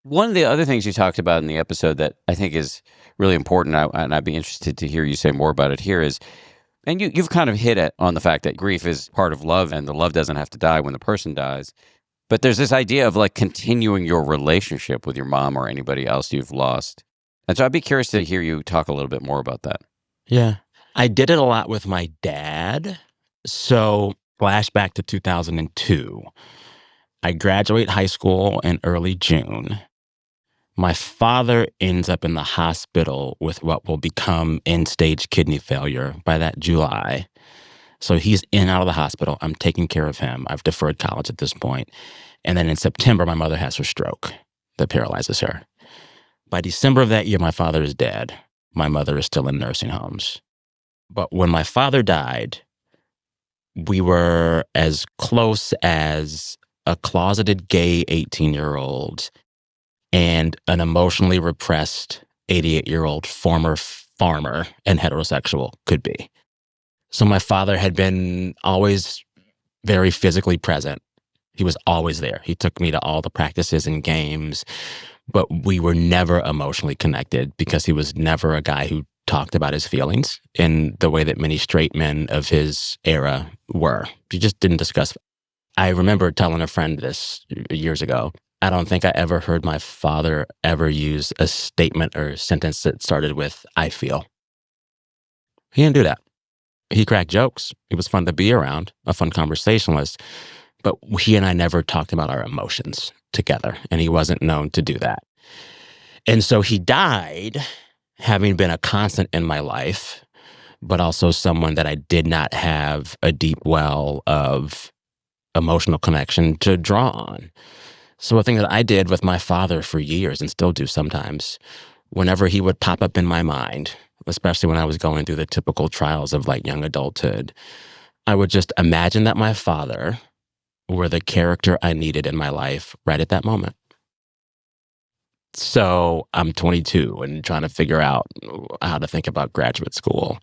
One of the other things you talked about in the episode that I think is really important, and I'd be interested to hear you say more about it here, is, and you've kind of hit it on the fact that grief is part of love, and the love doesn't have to die when the person dies. But there's this idea of like continuing your relationship with your mom or anybody else you've lost. And so I'd be curious to hear you talk a little bit more about that. Yeah. I did it a lot with my dad. So flashback to 2002. I graduate high school in early June. My father ends up in the hospital with what will become end-stage kidney failure by that July. So he's in and out of the hospital. I'm taking care of him. I've deferred college at this point. And then in September, my mother has her stroke that paralyzes her. By December of that year, my father is dead. My mother is still in nursing homes. But when my father died, we were as close as a closeted gay 18-year-old and an emotionally repressed 88-year-old former farmer and heterosexual could be. So my father had been always very physically present. He was always there. He took me to all the practices and games, but we were never emotionally connected because he was never a guy who talked about his feelings in the way that many straight men of his era were. He just didn't discuss. I remember telling a friend this years ago. I don't think I ever heard my father ever use a statement or sentence that started with, I feel. He didn't do that. He cracked jokes. He was fun to be around, a fun conversationalist. But he and I never talked about our emotions together, and he wasn't known to do that. And so he died having been a constant in my life, but also someone that I did not have a deep well of emotional connection to draw on. So a thing that I did with my father for years and still do sometimes, whenever he would pop up in my mind, especially when I was going through the typical trials of like young adulthood, I would just imagine that my father were the character I needed in my life right at that moment. So I'm 22 and trying to figure out how to think about graduate school.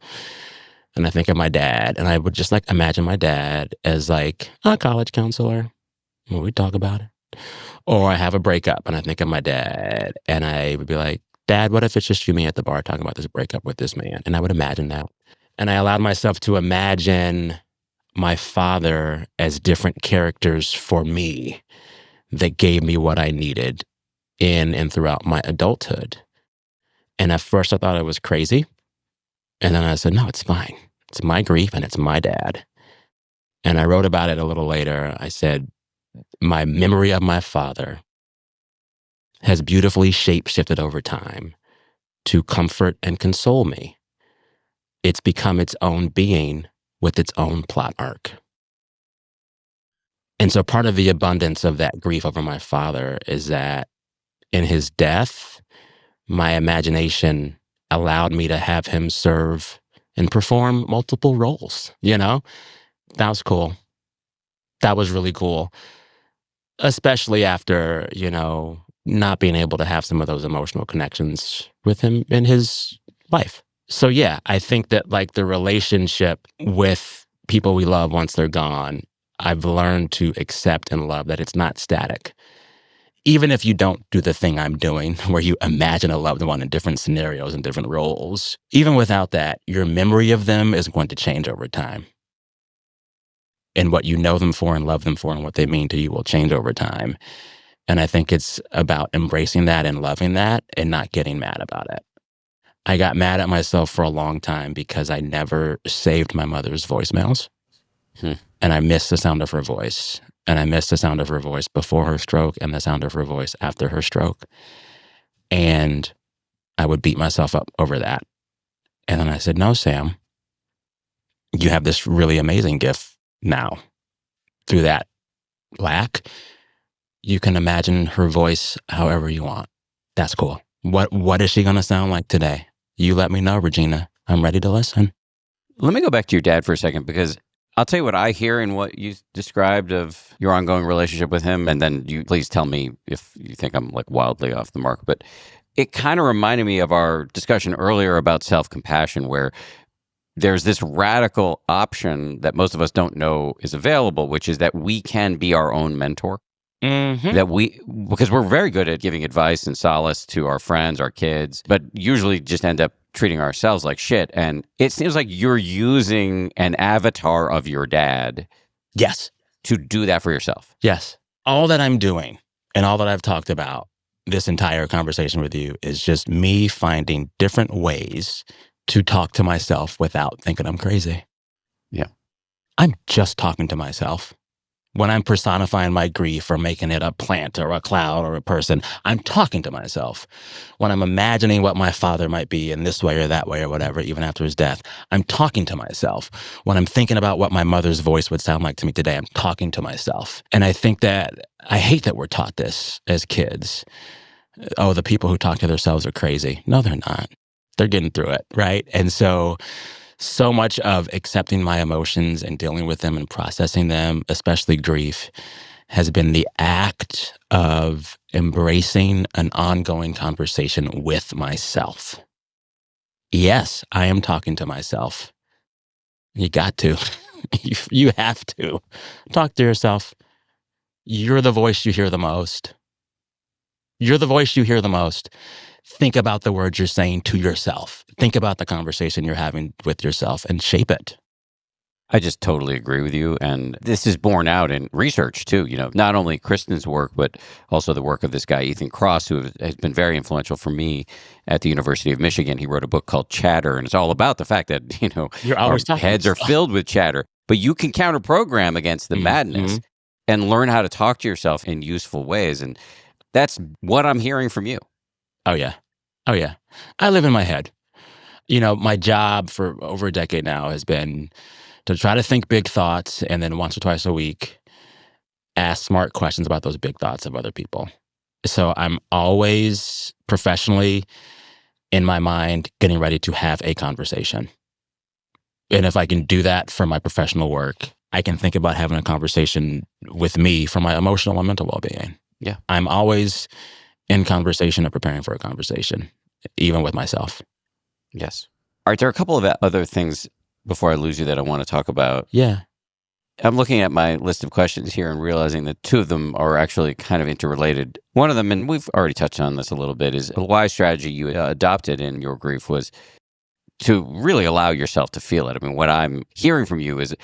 And I think of my dad, and I would just like imagine my dad as like a college counselor. Well, we talk about it. Or I have a breakup and I think of my dad and I would be like, Dad, what if it's just you and me at the bar talking about this breakup with this man? And I would imagine that. And I allowed myself to imagine my father as different characters for me that gave me what I needed in and throughout my adulthood. And at first I thought I was crazy. And then I said, no, it's fine. It's my grief and it's my dad. And I wrote about it a little later. I said, my memory of my father has beautifully shape-shifted over time to comfort and console me. It's become its own being with its own plot arc. And so part of the abundance of that grief over my father is that in his death, my imagination allowed me to have him serve and perform multiple roles, you know? That was cool. That was really cool. Especially after, not being able to have some of those emotional connections with him in his life. So yeah, I think that like the relationship with people we love once they're gone, I've learned to accept and love that it's not static. Even if you don't do the thing I'm doing, where you imagine a loved one in different scenarios and different roles, even without that, your memory of them is going to change over time. And what you know them for and love them for and what they mean to you will change over time. And I think it's about embracing that and loving that and not getting mad about it. I got mad at myself for a long time because I never saved my mother's voicemails. And I missed the sound of her voice. And I missed the sound of her voice before her stroke and the sound of her voice after her stroke. And I would beat myself up over that. And then I said, no, Sam, you have this really amazing gift now. Through that lack, you can imagine her voice however you want. That's cool. What is she going to sound like today? You let me know, Regina. I'm ready to listen. Let me go back to your dad for a second, because I'll tell you what I hear in what you described of your ongoing relationship with him, and then you please tell me if you think I'm like wildly off the mark. But it kind of reminded me of our discussion earlier about self-compassion, where there's this radical option that most of us don't know is available, which is that we can be our own mentor. Mm-hmm. Because we're very good at giving advice and solace to our friends, our kids, but usually just end up treating ourselves like shit. And it seems like you're using an avatar of your dad. Yes. To do that for yourself. Yes. All that I'm doing and all that I've talked about this entire conversation with you is just me finding different ways to talk to myself without thinking I'm crazy. Yeah. I'm just talking to myself. When I'm personifying my grief or making it a plant or a cloud or a person, I'm talking to myself. When I'm imagining what my father might be in this way or that way or whatever, even after his death, I'm talking to myself. When I'm thinking about what my mother's voice would sound like to me today, I'm talking to myself. And I think that I hate that we're taught this as kids. Oh, the people who talk to themselves are crazy. No, they're not. They're getting through it, right? And so much of accepting my emotions and dealing with them and processing them, especially grief, has been the act of embracing an ongoing conversation with myself. Yes, I am talking to myself. You got to. You have to. Talk to yourself. You're the voice you hear the most. You're the voice you hear the most. Think about the words you're saying to yourself. Think about the conversation you're having with yourself and shape it. I just totally agree with you. And this is borne out in research too. Not only Kristen's work, but also the work of this guy, Ethan Kross, who has been very influential for me at the University of Michigan. He wrote a book called Chatter, and it's all about the fact that, You're our always talking to heads are yourself. filled with chatter, but you can counter program against the madness Mhm. and learn how to talk to yourself in useful ways. And that's what I'm hearing from you. Oh, yeah. Oh, yeah. I live in my head. My job for over a decade now has been to try to think big thoughts and then once or twice a week ask smart questions about those big thoughts of other people. So I'm always professionally in my mind getting ready to have a conversation. And if I can do that for my professional work, I can think about having a conversation with me for my emotional and mental well-being. Yeah. I'm always in conversation or preparing for a conversation, even with myself. Yes. All right. There are a couple of other things before I lose you that I want to talk about. Yeah. I'm looking at my list of questions here and realizing that two of them are actually kind of interrelated. One of them, and we've already touched on this a little bit, is a wise strategy you adopted in your grief was to really allow yourself to feel it. I mean, what I'm hearing from you is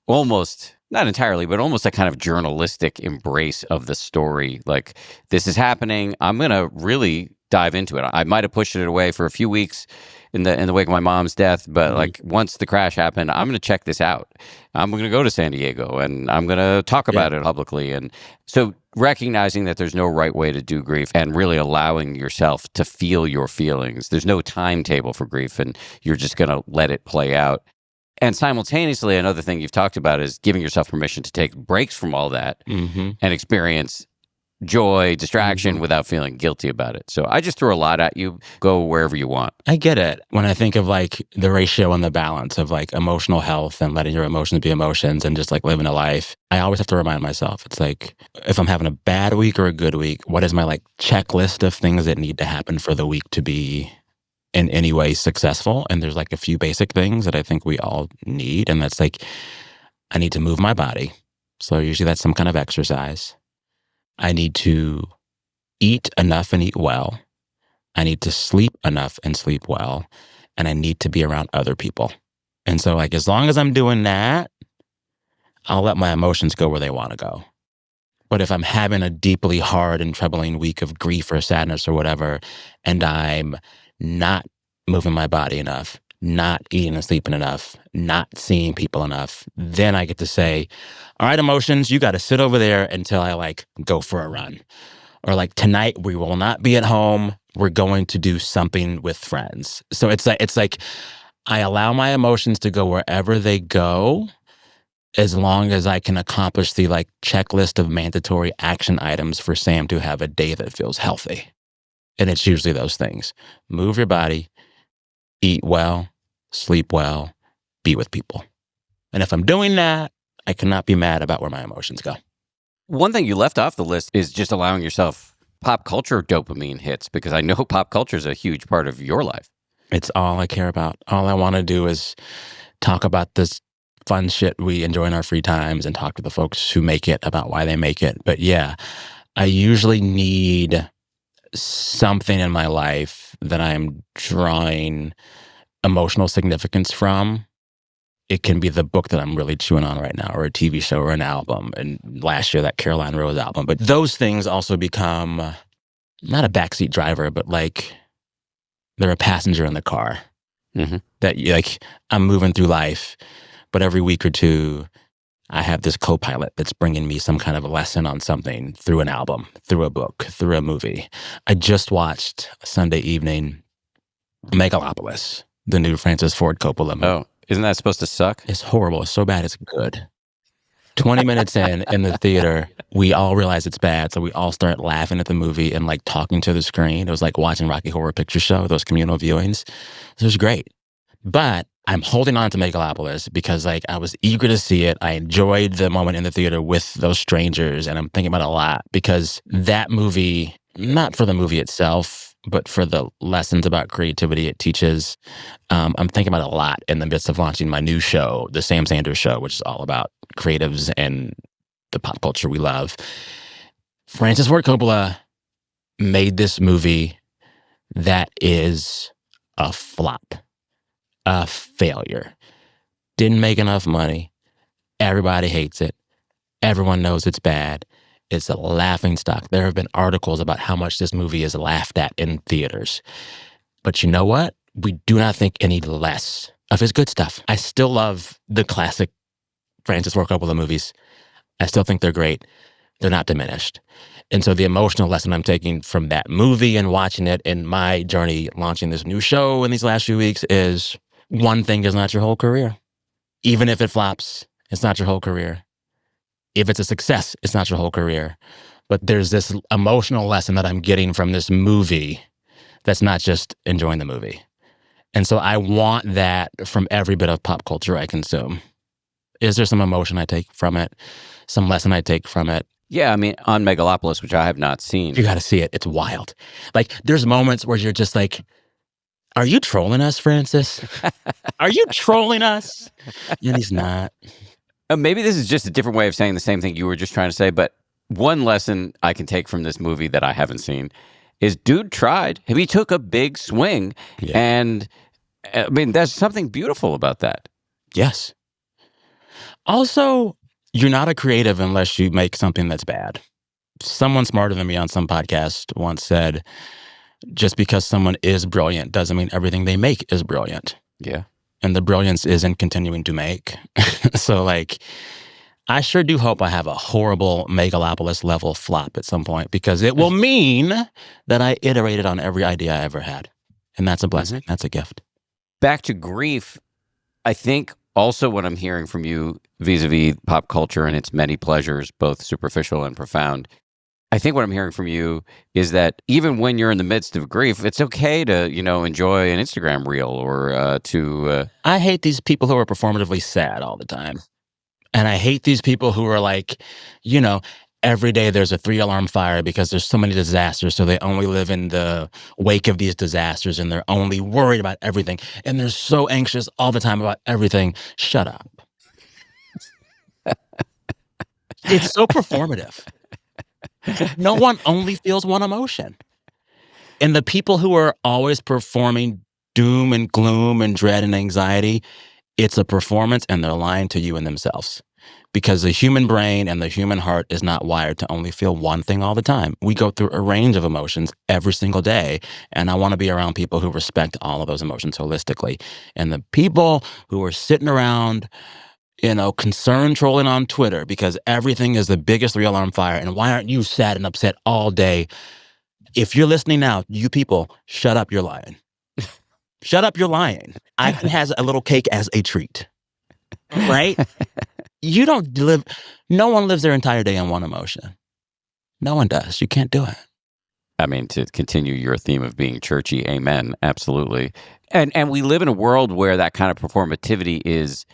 almost, not entirely, but almost a kind of journalistic embrace of the story. Like, this is happening. I'm going to really dive into it. I might have pushed it away for a few weeks in the wake of my mom's death, but like once the crash happened, I'm going to check this out. I'm going to go to San Diego and I'm going to talk about it publicly. And so recognizing that there's no right way to do grief and really allowing yourself to feel your feelings. There's no timetable for grief and you're just going to let it play out. And simultaneously, another thing you've talked about is giving yourself permission to take breaks from all that Mm-hmm. and experience joy, distraction without feeling guilty about it. So I just threw a lot at you. Go wherever you want. I get it. When I think of like the ratio and the balance of like emotional health and letting your emotions be emotions and just like living a life, I always have to remind myself, it's like, if I'm having a bad week or a good week, what is my like checklist of things that need to happen for the week to be in any way successful? And there's like a few basic things that I think we all need. And that's like, I need to move my body. So usually that's some kind of exercise. I need to eat enough and eat well. I need to sleep enough and sleep well. And I need to be around other people. And so, like, as long as I'm doing that, I'll let my emotions go where they want to go. But if I'm having a deeply hard and troubling week of grief or sadness or whatever, and I'm not moving my body enough, not eating and sleeping enough, not seeing people enough, then I get to say, all right, emotions, you got to sit over there until I like go for a run. Or like tonight we will not be at home. We're going to do something with friends. So it's like I allow my emotions to go wherever they go as long as I can accomplish the like checklist of mandatory action items for Sam to have a day that feels healthy. And it's usually those things. Move your body, eat well, sleep well, be with people. And if I'm doing that, I cannot be mad about where my emotions go. One thing you left off the list is just allowing yourself pop culture dopamine hits, because I know pop culture is a huge part of your life. It's all I care about. All I want to do is talk about this fun shit we enjoy in our free times and talk to the folks who make it about why they make it. But yeah, I usually need something in my life that I'm drawing emotional significance from. It can be the book that I'm really chewing on right now, or a TV show, or an album. And last year, that Caroline Rose album. But those things also become not a backseat driver, but like they're a passenger in the car. Mm-hmm. That like I'm moving through life, but every week or two, I have this co-pilot that's bringing me some kind of a lesson on something through an album, through a book, through a movie. I just watched Sunday evening Megalopolis, the new Francis Ford Coppola movie. Oh, isn't that supposed to suck? It's horrible. It's so bad it's good. 20 minutes in the theater, we all realize it's bad, so we all start laughing at the movie and like talking to the screen. It was like watching Rocky Horror Picture Show, those communal viewings. It was great. But I'm holding on to Megalopolis because like I was eager to see it. I enjoyed the moment in the theater with those strangers, and I'm thinking about it a lot because that movie, not for the movie itself, but for the lessons about creativity it teaches, I'm thinking about it a lot in the midst of launching my new show, The Sam Sanders Show, which is all about creatives and the pop culture we love. Francis Ford Coppola made this movie that is a flop, a failure. Didn't make enough money. Everybody hates it. Everyone knows it's bad. It's a laughingstock. There have been articles about how much this movie is laughed at in theaters. But you know what? We do not think any less of his good stuff. I still love the classic Francis Ford Coppola movies. I still think they're great. They're not diminished. And so the emotional lesson I'm taking from that movie and watching it in my journey launching this new show in these last few weeks is one thing is not your whole career. Even if it flops, it's not your whole career. If it's a success, it's not your whole career. But there's this emotional lesson that I'm getting from this movie that's not just enjoying the movie. And so I want that from every bit of pop culture I consume. Is there some emotion I take from it? Some lesson I take from it? Yeah, I mean, on Megalopolis, which I have not seen. You got to see it. It's wild. Like, there's moments where you're just like, are you trolling us, Francis? Are you trolling us? And he's not. Maybe this is just a different way of saying the same thing you were just trying to say, but one lesson I can take from this movie that I haven't seen is dude tried. He took a big swing. Yeah. And, I mean, there's something beautiful about that. Yes. Also, you're not a creative unless you make something that's bad. Someone smarter than me on some podcast once said, just because someone is brilliant doesn't mean everything they make is brilliant. Yeah. And the brilliance is in continuing to make. So, like, I sure do hope I have a horrible Megalopolis level flop at some point because it will mean that I iterated on every idea I ever had. And that's a blessing. Mm-hmm. That's a gift. Back to grief, I think also what I'm hearing from you vis-a-vis pop culture and its many pleasures, both superficial and profound, I think what I'm hearing from you is that even when you're in the midst of grief, it's okay to, enjoy an Instagram reel or to... I hate these people who are performatively sad all the time. And I hate these people who are like, every day there's a 3-alarm fire because there's so many disasters. So they only live in the wake of these disasters and they're only worried about everything. And they're so anxious all the time about everything. Shut up. It's so performative. No one only feels one emotion. And the people who are always performing doom and gloom and dread and anxiety, it's a performance and they're lying to you and themselves. Because the human brain and the human heart is not wired to only feel one thing all the time. We go through a range of emotions every single day. And I want to be around people who respect all of those emotions holistically. And the people who are sitting around concerned trolling on Twitter because everything is the biggest 3-alarm fire. And why aren't you sad and upset all day? If you're listening now, you people, shut up, you're lying. Shut up, you're lying. I has a little cake as a treat. Right? You don't live, no one lives their entire day on one emotion. No one does. You can't do it. I mean, to continue your theme of being churchy, amen, absolutely. And we live in a world where that kind of performativity is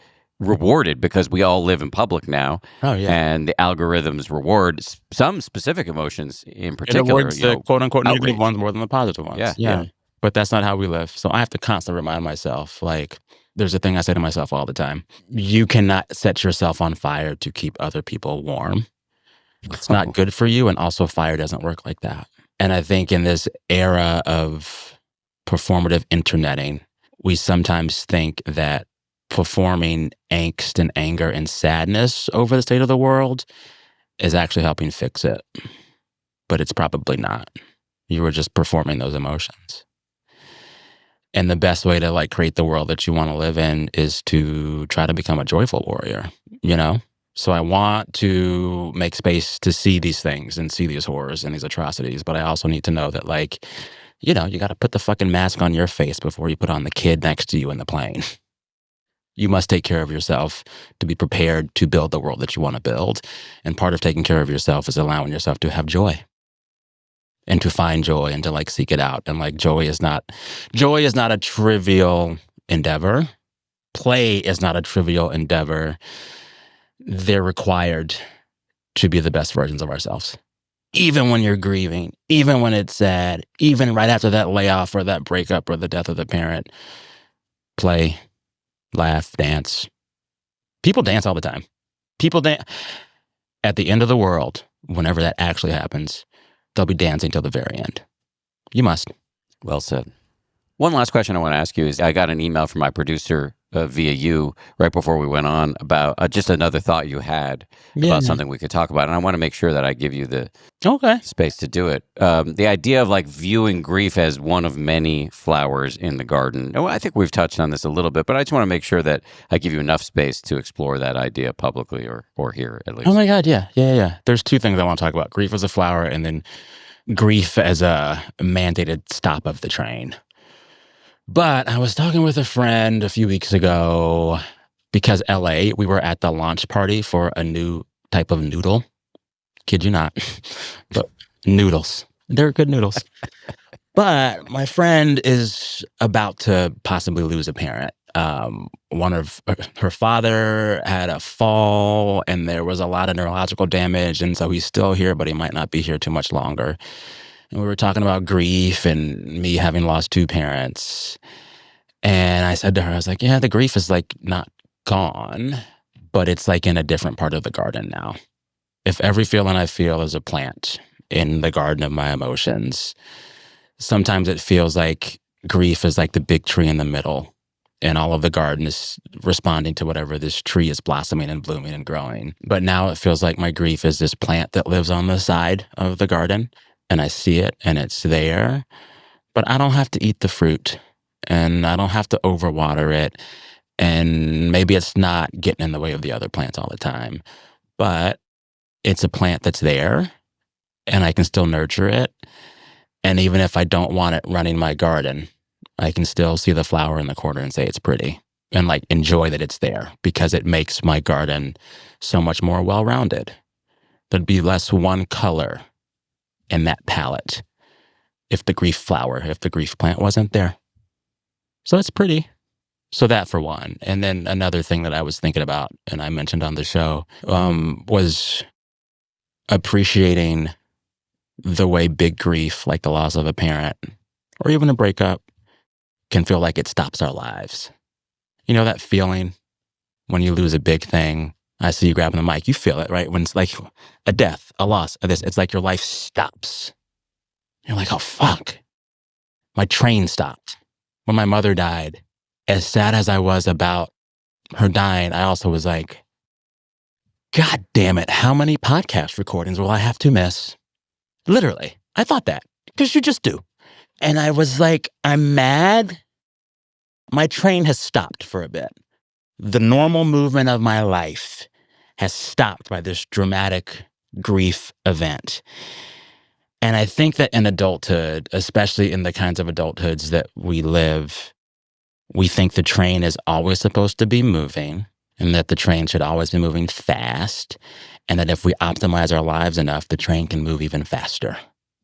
rewarded because we all live in public now. Oh, yeah. And the algorithms reward some specific emotions in particular. It rewards the quote-unquote negative ones more than the positive ones. Yeah. But that's not how we live. So I have to constantly remind myself, like, there's a thing I say to myself all the time. You cannot set yourself on fire to keep other people warm. It's not good for you. And also fire doesn't work like that. And I think in this era of performative interneting, we sometimes think that performing angst and anger and sadness over the state of the world is actually helping fix it. But it's probably not. You were just performing those emotions. And the best way to create the world that you want to live in is to try to become a joyful warrior, So I want to make space to see these things and see these horrors and these atrocities. But I also need to know that, like, you know, you got to put the fucking mask on your face before you put on the kid next to you in the plane. You must take care of yourself to be prepared to build the world that you want to build. And part of taking care of yourself is allowing yourself to have joy and to find joy and to like seek it out. And like joy is not a trivial endeavor. Play is not a trivial endeavor. They're required to be the best versions of ourselves. Even when you're grieving, even when it's sad, even right after that layoff or that breakup or the death of the parent, play, laugh, dance. People dance all the time. People dance. At the end of the world, whenever that actually happens, they'll be dancing till the very end. You must. Well said. One last question I want to ask you is I got an email from my producer via you right before we went on about just another thought you had about something we could talk about. And I want to make sure that I give you the space to do it. The idea of like viewing grief as one of many flowers in the garden. Oh, I think we've touched on this a little bit, but I just want to make sure that I give you enough space to explore that idea publicly or here at least. Oh my God, yeah. There's two things I want to talk about. Grief as a flower and then grief as a mandated stop of the train. But I was talking with a friend a few weeks ago because LA, we were at the launch party for a new type of noodle. Kid you not. But noodles. They're good noodles. But my friend is about to possibly lose a parent. One of her father had a fall and there was a lot of neurological damage. And so he's still here, but he might not be here too much longer. And we were talking about grief and me having lost two parents. And I said to her, I was like, yeah, the grief is like not gone, but it's like in a different part of the garden now. If every feeling I feel is a plant in the garden of my emotions, sometimes it feels like grief is like the big tree in the middle and all of the garden is responding to whatever this tree is blossoming and blooming and growing. But now it feels like my grief is this plant that lives on the side of the garden and I see it and it's there, but I don't have to eat the fruit and I don't have to overwater it. And maybe it's not getting in the way of the other plants all the time, but it's a plant that's there and I can still nurture it. And even if I don't want it running my garden, I can still see the flower in the corner and say it's pretty and like enjoy that it's there because it makes my garden so much more well-rounded. There'd be less one color in that palette if the grief plant wasn't there. So it's pretty. So that for one. And then another thing that I was thinking about, and I mentioned on the show, was appreciating the way big grief, like the loss of a parent or even a breakup, can feel like it stops our lives. You know that feeling when you lose a big thing? I see you grabbing the mic. You feel it, right? When it's like a death, a loss, it's like your life stops. You're like, oh, fuck. My train stopped. When my mother died, as sad as I was about her dying, I also was like, God damn it, how many podcast recordings will I have to miss? Literally, I thought that, because you just do. And I was like, I'm mad. My train has stopped for a bit. The normal movement of my life has stopped by this dramatic grief event. And I think that in adulthood, especially in the kinds of adulthoods that we live, we think the train is always supposed to be moving and that the train should always be moving fast. And that if we optimize our lives enough, the train can move even faster.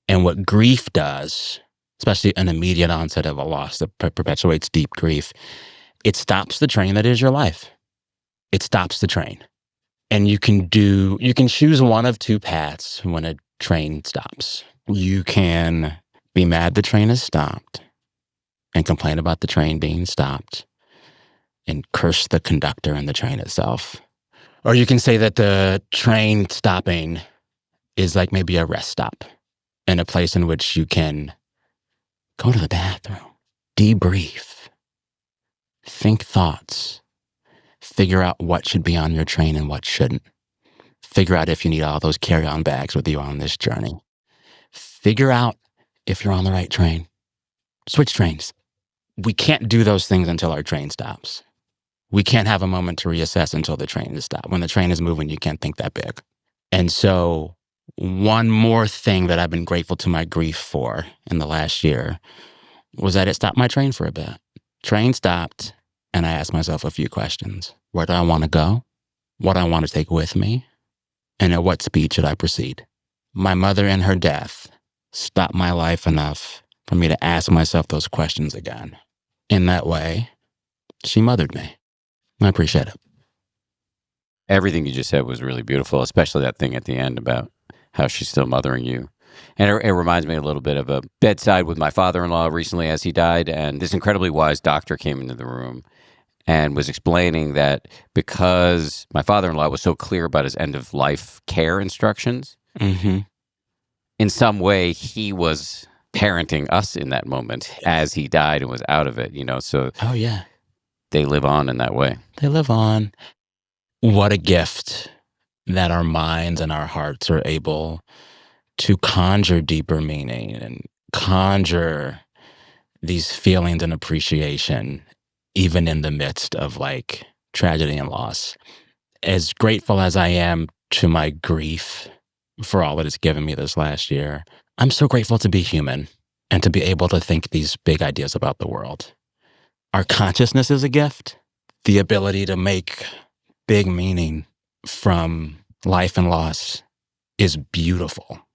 And what grief does, especially an immediate onset of a loss that perpetuates deep grief, it stops the train that is your life. It stops the train. And you can choose one of two paths when a train stops. You can be mad the train has stopped and complain about the train being stopped and curse the conductor and the train itself. Or you can say that the train stopping is like maybe a rest stop and a place in which you can go to the bathroom, debrief, think thoughts, figure out what should be on your train and what shouldn't. Figure out if you need all those carry-on bags with you on this journey. Figure out if you're on the right train. Switch trains. We can't do those things until our train stops. we can't have a moment to reassess until the train is stopped. When the train is moving, you can't think that big. And so, one more thing that I've been grateful to my grief for in the last year was that it stopped my train for a bit. Train stopped, and I asked myself a few questions. Where do I want to go? What do I want to take with me? And at what speed should I proceed? My mother and her death stopped my life enough for me to ask myself those questions again. In that way, she mothered me. I appreciate it. Everything you just said was really beautiful, especially that thing at the end about how she's still mothering you. And it reminds me a little bit of a bedside with my father-in-law recently as he died. And this incredibly wise doctor came into the room and was explaining that because my father-in-law was so clear about his end-of-life care instructions, Mm-hmm. in some way he was parenting us in that moment as he died and was out of it, so Oh, yeah. they live on in that way. They live on. What a gift that our minds and our hearts are able to conjure deeper meaning and conjure these feelings and appreciation, even in the midst of like tragedy and loss. As grateful as I am to my grief for all that it's given me this last year, I'm so grateful to be human and to be able to think these big ideas about the world. Our consciousness is a gift, the ability to make big meaning from life and loss is beautiful,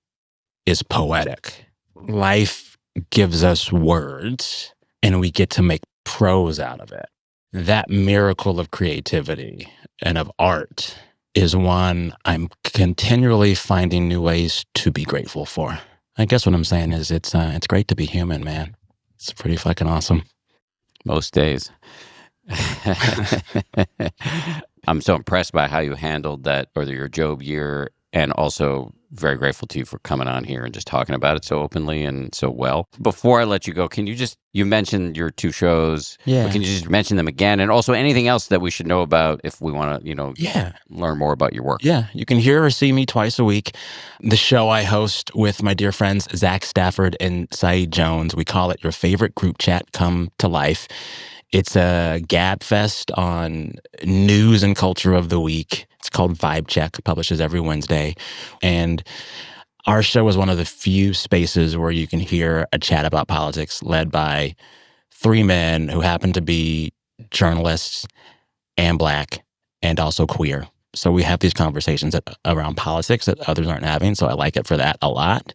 is poetic. Life gives us words and we get to make prose out of it. That miracle of creativity and of art is one I'm continually finding new ways to be grateful for. I guess what I'm saying is it's great to be human, man. It's pretty fucking awesome. Most days. I'm so impressed by how you handled that, or your Job year, and also very grateful to you for coming on here and just talking about it so openly and so well. Before I let you go, can you you mentioned your 2 shows. Yeah. But can you just mention them again? And also anything else that we should know about if we want to, Yeah. learn more about your work? Yeah. You can hear or see me twice a week. The show I host with my dear friends, Zach Stafford and Saeed Jones. We call it Your Favorite Group Chat Come to Life. It's a gab fest on news and culture of the week. It's called Vibe Check, publishes every Wednesday. And our show is one of the few spaces where you can hear a chat about politics led by 3 men who happen to be journalists and Black and also queer. So we have these conversations around politics that others aren't having. So I like it for that a lot.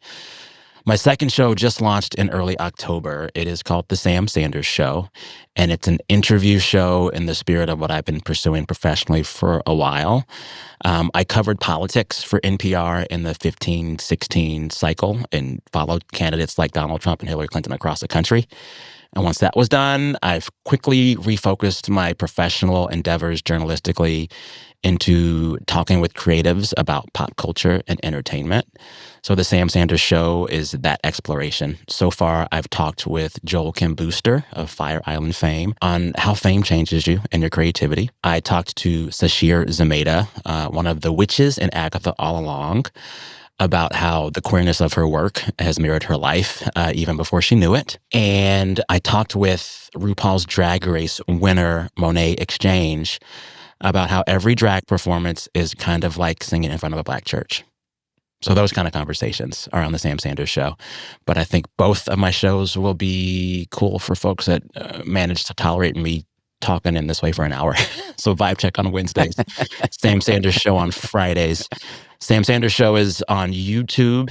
My second show just launched in early October. It is called The Sam Sanders Show, and it's an interview show in the spirit of what I've been pursuing professionally for a while. I covered politics for NPR in the 15-16 cycle and followed candidates like Donald Trump and Hillary Clinton across the country. And once that was done, I've quickly refocused my professional endeavors journalistically into talking with creatives about pop culture and entertainment. So the Sam Sanders Show is that exploration. So far, I've talked with Joel Kim Booster of Fire Island fame on how fame changes you and your creativity. I talked to Sashir Zameda, one of the witches in Agatha All Along, about how the queerness of her work has mirrored her life even before she knew it. And I talked with RuPaul's Drag Race winner, Monet Exchange, about how every drag performance is kind of like singing in front of a Black church. So those kind of conversations are on the Sam Sanders Show. But I think both of my shows will be cool for folks that manage to tolerate me talking in this way for an hour. So Vibe Check on Wednesdays, Sam Sanders Show on Fridays. Sam Sanders Show is on YouTube,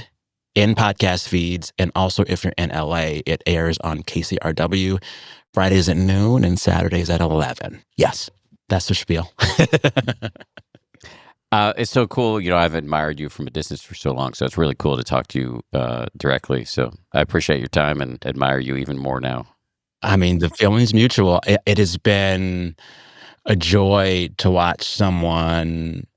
in podcast feeds, and also if you're in LA, it airs on KCRW Fridays at noon and Saturdays at 11. Yes, that's the spiel. It's so cool. I've admired you from a distance for so long, so it's really cool to talk to you directly. So I appreciate your time and admire you even more now. I mean, the feeling's mutual. It has been a joy to watch someone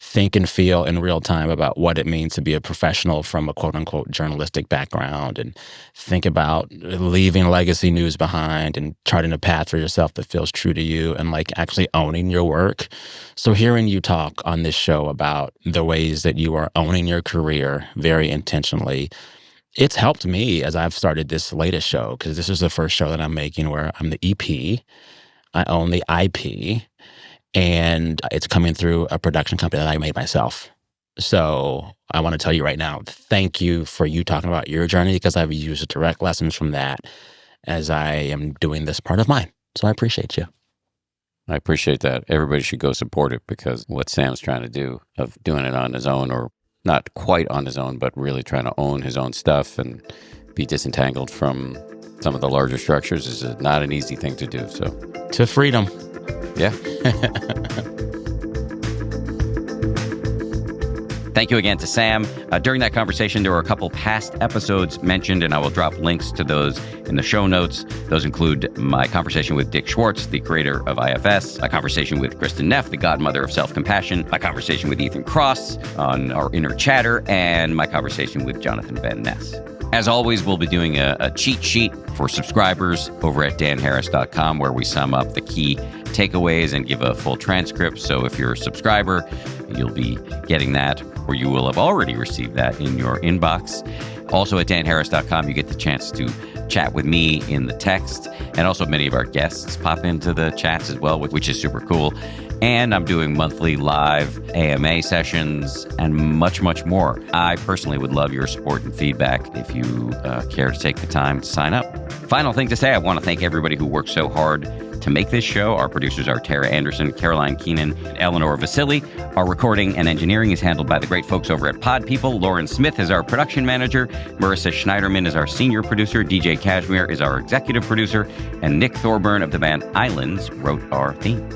think and feel in real time about what it means to be a professional from a quote unquote journalistic background, and think about leaving legacy news behind and charting a path for yourself that feels true to you and like actually owning your work. So hearing you talk on this show about the ways that you are owning your career very intentionally, it's helped me as I've started this latest show, because this is the first show that I'm making where I'm the EP. I own the IP. And it's coming through a production company that I made myself. So I want to tell you right now, thank you for you talking about your journey, because I've used direct lessons from that as I am doing this part of mine. So I appreciate you. I appreciate that. Everybody should go support it, because what Sam's trying to do of doing it on his own, or not quite on his own, but really trying to own his own stuff and be disentangled from some of the larger structures is not an easy thing to do. So To freedom. yeah. Thank you again to Sam. During that conversation, there were a couple past episodes mentioned, and I will drop links to those in the show notes. Those include my conversation with Dick Schwartz, the creator of IFS, a conversation with Kristen Neff, the godmother of self-compassion, my conversation with Ethan Cross on our inner chatter, and my conversation with Jonathan Van Ness. As always, we'll be doing a cheat sheet for subscribers over at danharris.com, where we sum up the key takeaways and give a full transcript. So if you're a subscriber, you'll be getting that, or you will have already received that in your inbox. Also at danharris.com, you get the chance to chat with me in the text, and also many of our guests pop into the chats as well, which is super cool. And I'm doing monthly live AMA sessions and much, much more. I personally would love your support and feedback if you care to take the time to sign up. Final thing to say, I want to thank everybody who worked so hard to make this show. Our producers are Tara Anderson, Caroline Keenan, and Eleanor Vasily. Our recording and engineering is handled by the great folks over at Pod People. Lauren Smith is our production manager. Marissa Schneiderman is our senior producer. DJ Kashmir is our executive producer. And Nick Thorburn of the band Islands wrote our theme.